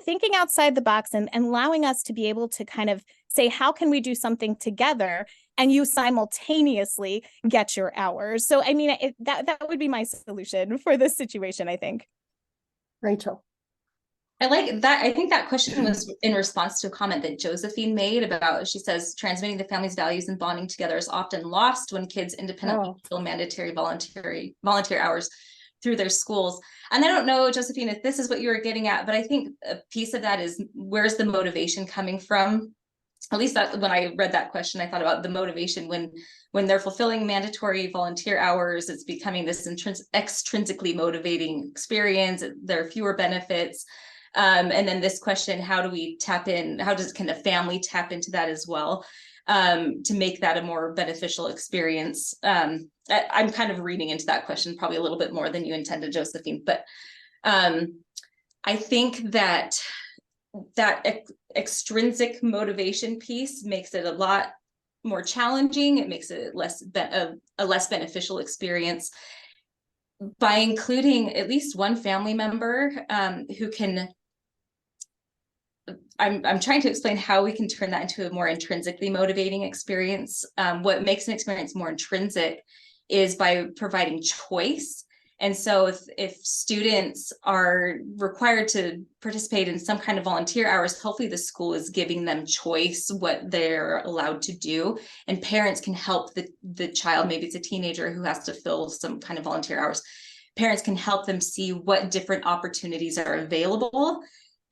thinking outside the box and allowing us to be able to kind of say, how can we do something together and you simultaneously get your hours? So, I mean, that would be my solution for this situation, I think. Rachel. I like that. I think that question was in response to a comment that Josephine made about, she says, transmitting the family's values and bonding together is often lost when kids independently fill mandatory volunteer hours through their schools. And I don't know, Josephine, if this is what you were getting at, but I think a piece of that is, where's the motivation coming from? At least that when I read that question, I thought about the motivation when they're fulfilling mandatory volunteer hours, it's becoming this extrinsically motivating experience. There are fewer benefits. And then this question, how do we tap in? Can the family tap into that as well to make that a more beneficial experience? I'm kind of reading into that question probably a little bit more than you intended, Josephine, but I think that extrinsic motivation piece makes it a lot more challenging. It makes it a less beneficial experience by including at least one family member who can. I'm trying to explain how we can turn that into a more intrinsically motivating experience. What makes an experience more intrinsic is by providing choice. And so if students are required to participate in some kind of volunteer hours, hopefully the school is giving them choice what they're allowed to do. And parents can help the child, maybe it's a teenager who has to fill some kind of volunteer hours, parents can help them see what different opportunities are available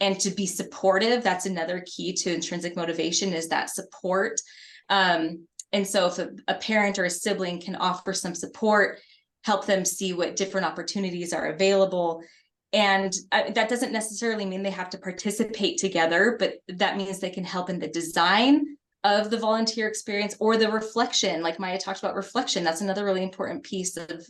and to be supportive. That's another key to intrinsic motivation, is that support. And so if a parent or a sibling can offer some support, help them see what different opportunities are available. And that doesn't necessarily mean they have to participate together, but that means they can help in the design of the volunteer experience or the reflection. Like Maya talked about reflection, that's another really important piece of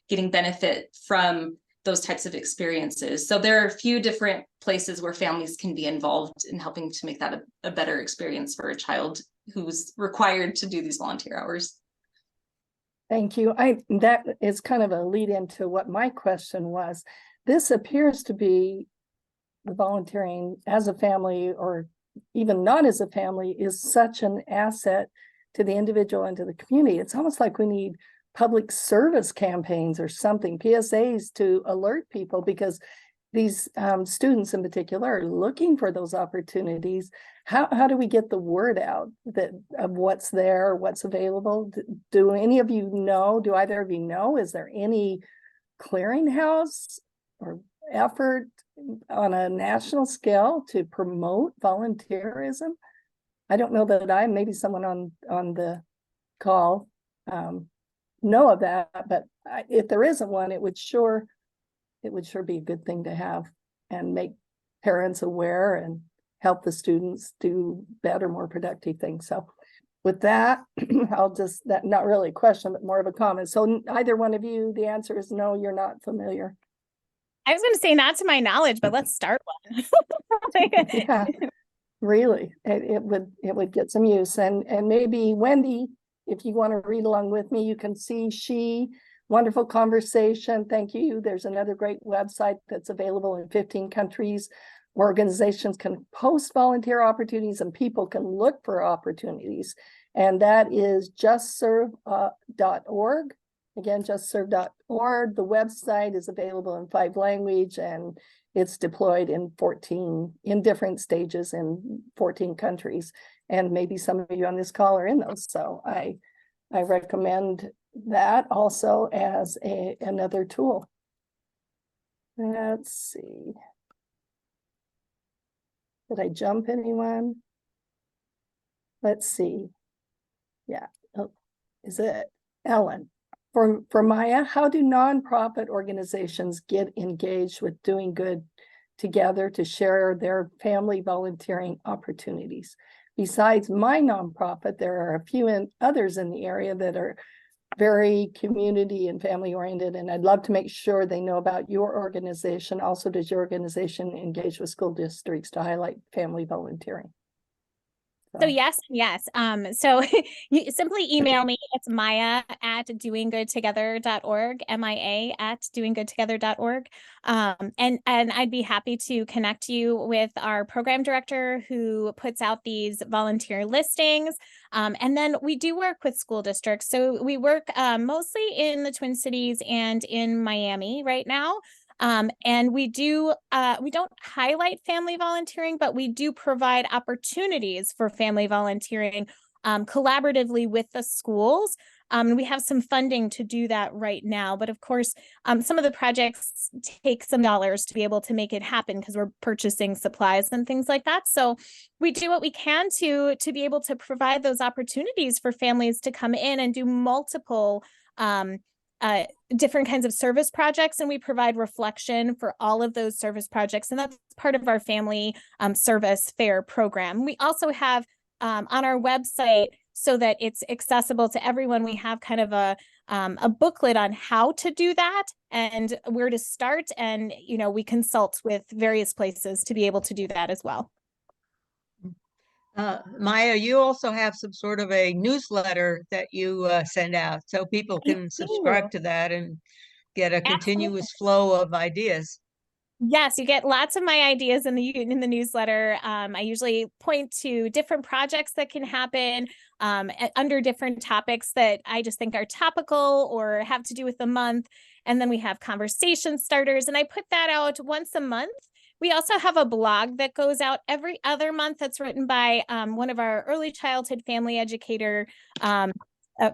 getting benefit from those types of experiences. So there are a few different places where families can be involved in helping to make that a better experience for a child who's required to do these volunteer hours. Thank you. That is kind of a lead into what my question was. This appears to be the volunteering as a family, or even not as a family, is such an asset to the individual and to the community. It's almost like we need public service campaigns or something, PSAs, to alert people, because these students in particular are looking for those opportunities. How do we get the word out of what's there, what's available? Do any of you know? Do either of you know? Is there any clearinghouse or effort on a national scale to promote volunteerism? I don't know that maybe someone on the call know of that, but if there isn't one, it would sure be a good thing to have and make parents aware and help the students do better, more productive things. So with that, not really a question, but more of a comment. So either one of you, the answer is no, you're not familiar. I was going to say not to my knowledge, but let's start one. Yeah, really, it would get some use. And maybe Wendy, if you want to read along with me, you can see wonderful conversation. Thank you. There's another great website that's available in 15 countries where organizations can post volunteer opportunities and people can look for opportunities. And that is justserve.org. Again, justserve.org. The website is available in 5 languages and it's deployed in different stages in 14 countries. And maybe some of you on this call are in those. So I recommend that also as another tool. Let's see. Did I jump anyone? Let's see. Yeah. Oh, is it Ellen? For Maya, how do nonprofit organizations get engaged with doing good together to share their family volunteering opportunities? Besides my nonprofit, there are a few others in the area that are very community and family oriented, and I'd love to make sure they know about your organization. Also, does your organization engage with school districts to highlight family volunteering? So yes. So you simply email me. It's maya@doinggoodtogether.org, MIA@doinggoodtogether.org. And I'd be happy to connect you with our program director who puts out these volunteer listings. And then we do work with school districts. So we work mostly in the Twin Cities and in Miami right now. And we don't highlight family volunteering, but we do provide opportunities for family volunteering collaboratively with the schools. We have some funding to do that right now. But of course, some of the projects take some dollars to be able to make it happen because we're purchasing supplies and things like that. So we do what we can to be able to provide those opportunities for families to come in and do multiple different kinds of service projects, and we provide reflection for all of those service projects, and that's part of our family service fair program. We also have on our website, so that it's accessible to everyone, we have kind of a booklet on how to do that and where to start, and we consult with various places to be able to do that as well. Maya, you also have some sort of a newsletter that you send out, so people can subscribe to that and get a continuous flow of ideas. Yes, you get lots of my ideas in the newsletter. I usually point to different projects that can happen under different topics that I just think are topical or have to do with the month. And then we have conversation starters, and I put that out once a month. We also have a blog that goes out every other month that's written by one of our early childhood family educator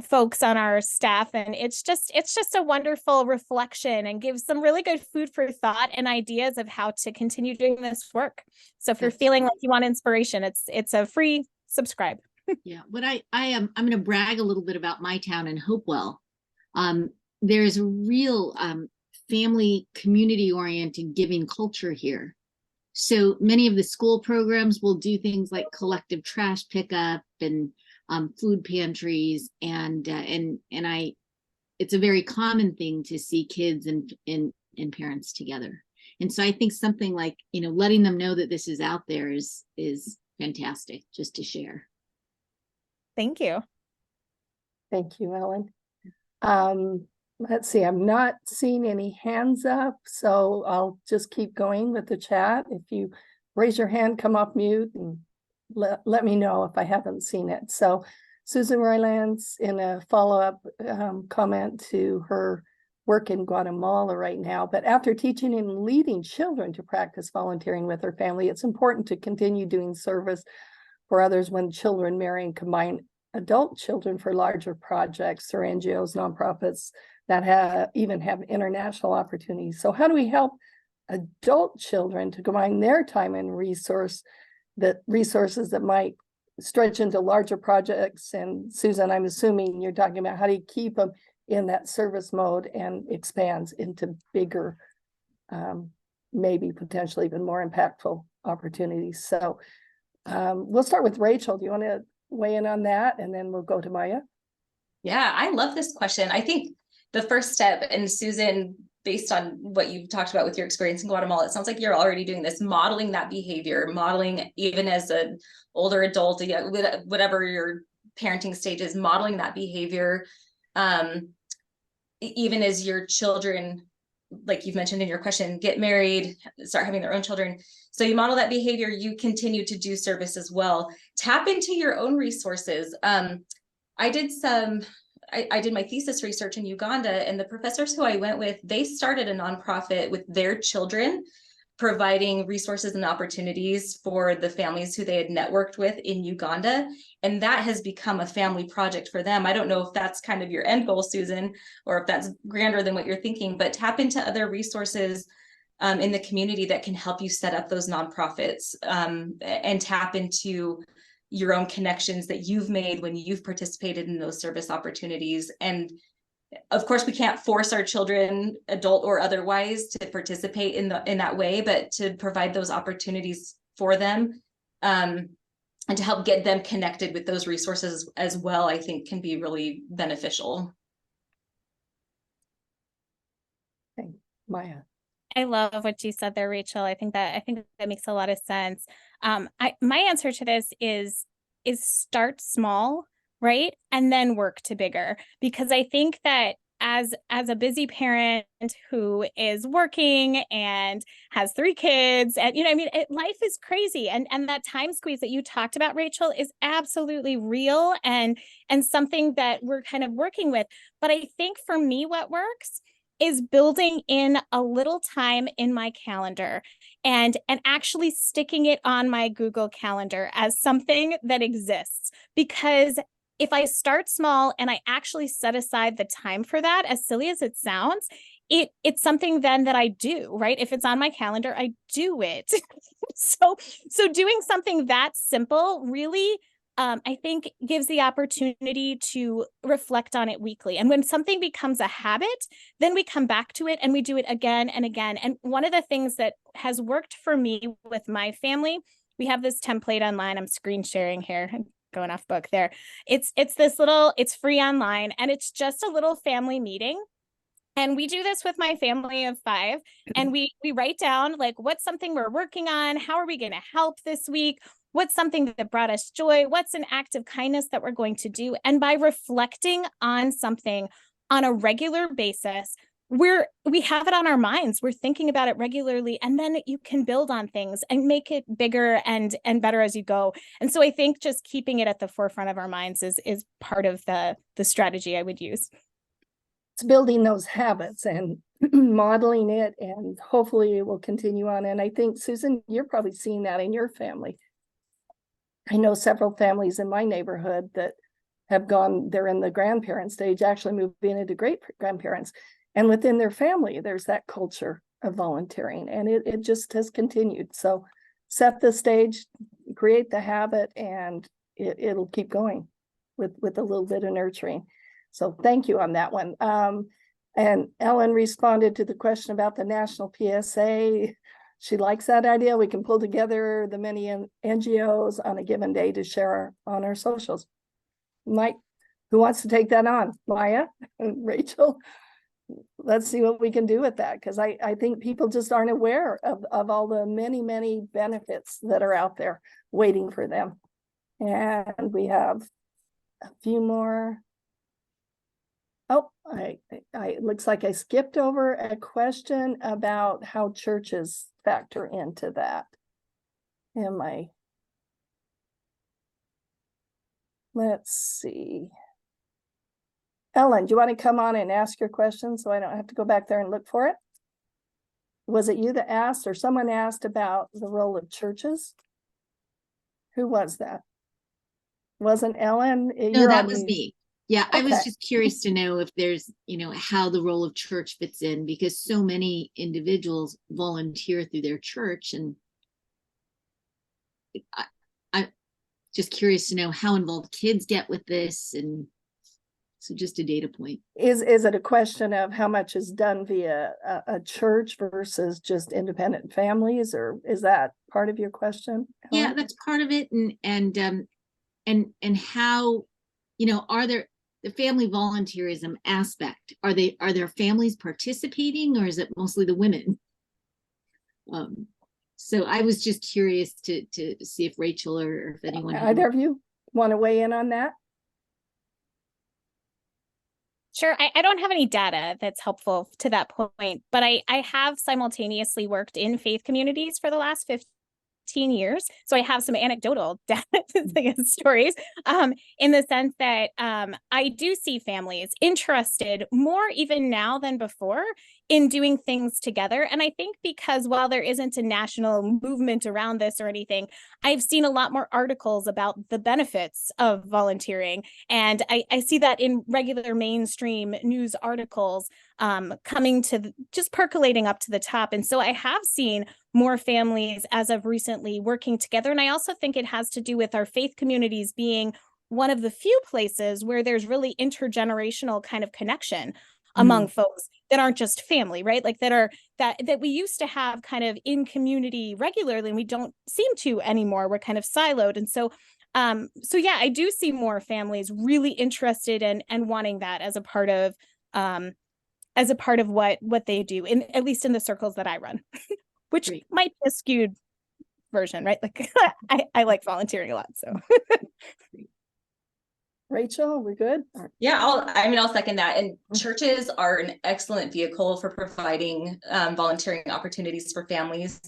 folks on our staff, and it's just a wonderful reflection and gives some really good food for thought and ideas of how to continue doing this work. So if you're feeling like you want inspiration, it's a free subscribe. Yeah, what I'm going to brag a little bit about my town in Hopewell. There's a real family, community oriented giving culture here. So many of the school programs will do things like collective trash pickup and food pantries, and it's a very common thing to see kids and parents together. And so I think something like, letting them know that this is out there is fantastic, just to share. Thank you. Thank you, Ellen. Let's see, I'm not seeing any hands up, so I'll just keep going with the chat. If you raise your hand, come off mute and let me know if I haven't seen it. So Susan Roylands, in a follow-up comment to her work in Guatemala right now, but after teaching and leading children to practice volunteering with their family, it's important to continue doing service for others when children marry and combine adult children for larger projects or NGOs, nonprofits that even have international opportunities. So how do we help adult children to combine their time and resources that might stretch into larger projects? And Susan, I'm assuming you're talking about how do you keep them in that service mode and expands into bigger, maybe potentially even more impactful opportunities. So we'll start with Rachel. Do you want to weigh in on that? And then we'll go to Maya. Yeah, I love this question. I think the first step, and Susan, based on what you've talked about with your experience in Guatemala, it sounds like you're already doing this, modeling that behavior, modeling even as an older adult, whatever your parenting stage is, modeling that behavior, even as your children, like you've mentioned in your question, get married, start having their own children. So you model that behavior, you continue to do service as well. Tap into your own resources. I did my thesis research in Uganda, and the professors who I went with, they started a nonprofit with their children, providing resources and opportunities for the families who they had networked with in Uganda. And that has become a family project for them. I don't know if that's kind of your end goal, Susan, or if that's grander than what you're thinking, but tap into other resources in the community that can help you set up those nonprofits, and tap into your own connections that you've made when you've participated in those service opportunities. And of course, we can't force our children, adult or otherwise, to participate in that way, but to provide those opportunities for them, and to help get them connected with those resources as well, I think can be really beneficial. Okay, Maya. I love what you said there, Rachel. I think that makes a lot of sense. My answer to this is start small, right? And then work to bigger, because I think that as a busy parent who is working and has 3 kids, and life is crazy, and that time squeeze that you talked about, Rachel, is absolutely real and something that we're kind of working with. But I think for me, what works is building in a little time in my calendar and actually sticking it on my Google Calendar as something that exists. Because if I start small and I actually set aside the time for that, as silly as it sounds, it's something then that I do, right? If it's on my calendar, I do it. So doing something that simple really, I think, gives the opportunity to reflect on it weekly. And when something becomes a habit, then we come back to it and we do it again and again. And one of the things that has worked for me with my family, we have this template online. I'm screen sharing here, going off book there. It's free online, and it's just a little family meeting. And we do this with my family of 5, and we write down, like, what's something we're working on? How are we going to help this week? What's something that brought us joy? What's an act of kindness that we're going to do? And by reflecting on something on a regular basis, we have it on our minds. We're thinking about it regularly, and then you can build on things and make it bigger and better as you go. And so I think just keeping it at the forefront of our minds is part of the strategy I would use. It's building those habits and modeling it, and hopefully it will continue on. And I think, Susan, you're probably seeing that in your family. I know several families in my neighborhood that have gone, they're in the grandparent stage, actually moving into great grandparents. And within their family, there's that culture of volunteering, and it just has continued. So set the stage, create the habit, and it'll keep going with a little bit of nurturing. So thank you on that one. And Ellen responded to the question about the national PSA. She likes that idea. We can pull together the many NGOs on a given day to share on our socials. Mike, who wants to take that on? Maya and Rachel? Let's see what we can do with that, because I think people just aren't aware of all the many, many benefits that are out there waiting for them. And we have a few more. Oh, it looks like I skipped over a question about how churches factor into that. Let's see. Ellen, do you want to come on and ask your question so I don't have to go back there and look for it? Was it you that asked, or someone asked about the role of churches? Who was that? Wasn't Ellen? No, that was me. Yeah, I was Okay. just curious to know if there's, how the role of church fits in, because so many individuals volunteer through their church, and I'm just curious to know how involved kids get with this, and so just a data point. Is it a question of how much is done via a church versus just independent families, or is that part of your question, Yeah, Ellen? that's part of it, and how, are there the family volunteerism aspect? Are there families participating, or is it mostly the women? So I was just curious to see if Rachel or if anyone. Either of you want to weigh in on that? Sure. I don't have any data that's helpful to that point, but I have simultaneously worked in faith communities for the last 15 years. So I have some anecdotal data stories in the sense that I do see families interested more even now than before in doing things together. And I think because while there isn't a national movement around this or anything, I've seen a lot more articles about the benefits of volunteering. And I see that in regular mainstream news articles coming to just percolating up to the top. And so I have seen more families as of recently working together. And I also think it has to do with our faith communities being one of the few places where there's really intergenerational kind of connection among folks that aren't just family, right? Like that we used to have kind of in community regularly, and we don't seem to anymore. We're kind of siloed. And so yeah, I do see more families really interested in and wanting that as a part of what they do, at least in the circles that I run, which might be a skewed version, right? Like I like volunteering a lot, so. Rachel, we good? Yeah, I'll second that. And churches are an excellent vehicle for providing volunteering opportunities for families.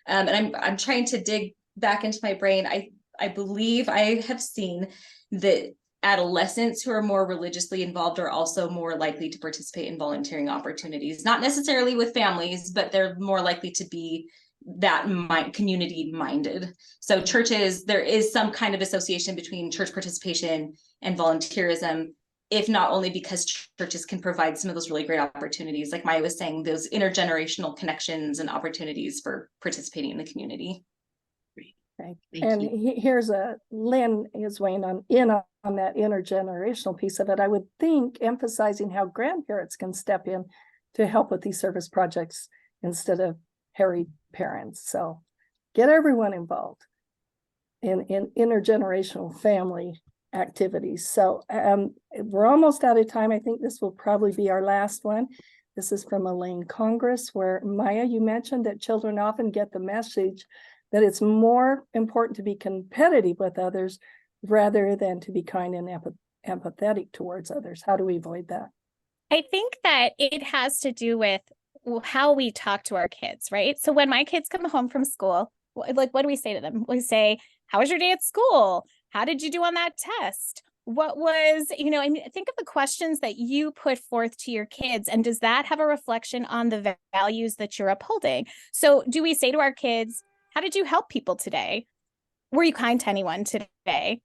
And I'm trying to dig back into my brain. I believe I have seen that adolescents who are more religiously involved are also more likely to participate in volunteering opportunities, not necessarily with families, but they're more likely to be that community minded. So churches, there is some kind of association between church participation and volunteerism, if not only because churches can provide some of those really great opportunities, like Maya was saying, those intergenerational connections and opportunities for participating in the community. Okay. And here's Lynn is weighing in on that intergenerational piece of it. I would think emphasizing how grandparents can step in to help with these service projects instead of harried parents. So get everyone involved in intergenerational family activities. So we're almost out of time. I think this will probably be our last one. This is from Elaine Congress, where Maya, you mentioned that children often get the message that it's more important to be competitive with others rather than to be kind and empathetic towards others. How do we avoid that? I think that it has to do with how we talk to our kids, right? So when my kids come home from school, like, what do we say to them? We say, how was your day at school? How did you do on that test? What was, I mean, think of the questions that you put forth to your kids, and does that have a reflection on the values that you're upholding? So do we say to our kids, how did you help people today? Were you kind to anyone today?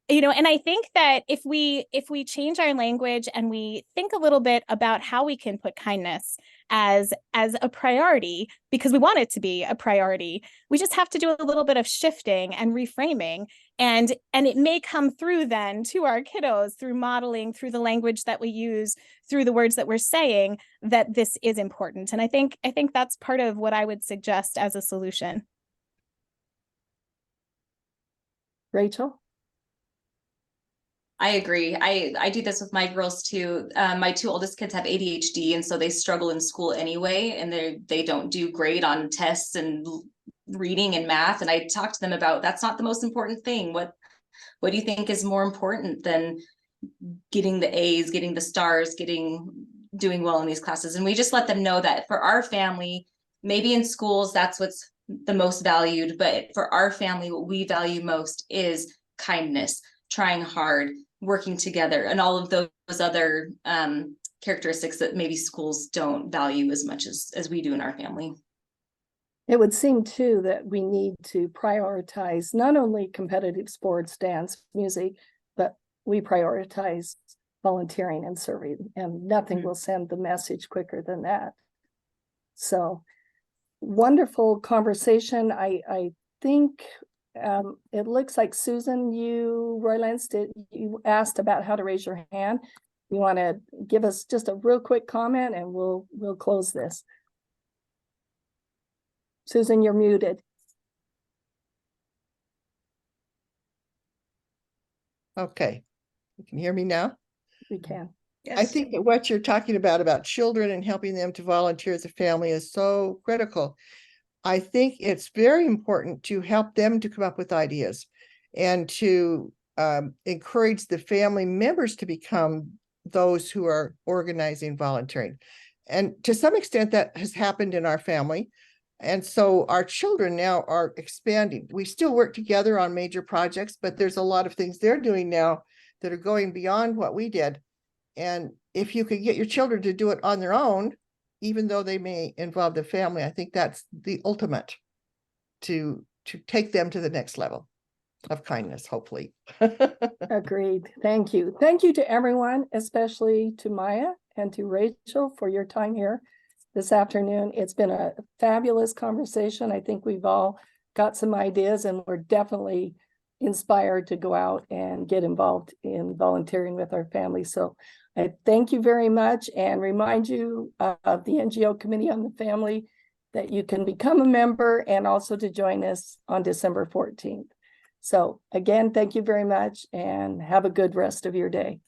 And I think that if we change our language and we think a little bit about how we can put kindness as a priority, because we want it to be a priority, we just have to do a little bit of shifting and reframing. And it may come through then to our kiddos through modeling, through the language that we use, through the words that we're saying, that this is important. And I think that's part of what I would suggest as a solution. Rachel? I agree. I do this with my girls too. My two oldest kids have ADHD, and so they struggle in school anyway, and they don't do great on tests and reading and math. And I talk to them about, that's not the most important thing. What do you think is more important than getting the A's, getting the stars, doing well in these classes? And we just let them know that for our family, maybe in schools, that's what's the most valued, but for our family, what we value most is kindness, trying hard, working together, and all of those other characteristics that maybe schools don't value as much as we do in our family. It would seem too that we need to prioritize not only competitive sports, dance, music, but we prioritize volunteering and serving, and nothing will send the message quicker than that. So wonderful conversation. I think it looks like Susan, you asked about how to raise your hand. You want to give us just a real quick comment and we'll close this. Susan, you're muted. Okay, you can hear me now? We can. Yes. I think that what you're talking about children and helping them to volunteer as a family is so critical. I think it's very important to help them to come up with ideas and to encourage the family members to become those who are organizing volunteering. And to some extent that has happened in our family. And so our children now are expanding. We still work together on major projects, but there's a lot of things they're doing now that are going beyond what we did. And if you could get your children to do it on their own, even though they may involve the family, I think that's the ultimate to take them to the next level of kindness, hopefully. Agreed. Thank you. Thank you to everyone, especially to Maya and to Rachel for your time here this afternoon. It's been a fabulous conversation. I think we've all got some ideas and we're definitely inspired to go out and get involved in volunteering with our families. So I thank you very much and remind you of the NGO Committee on the Family that you can become a member and also to join us on December 14th. So again, thank you very much and have a good rest of your day.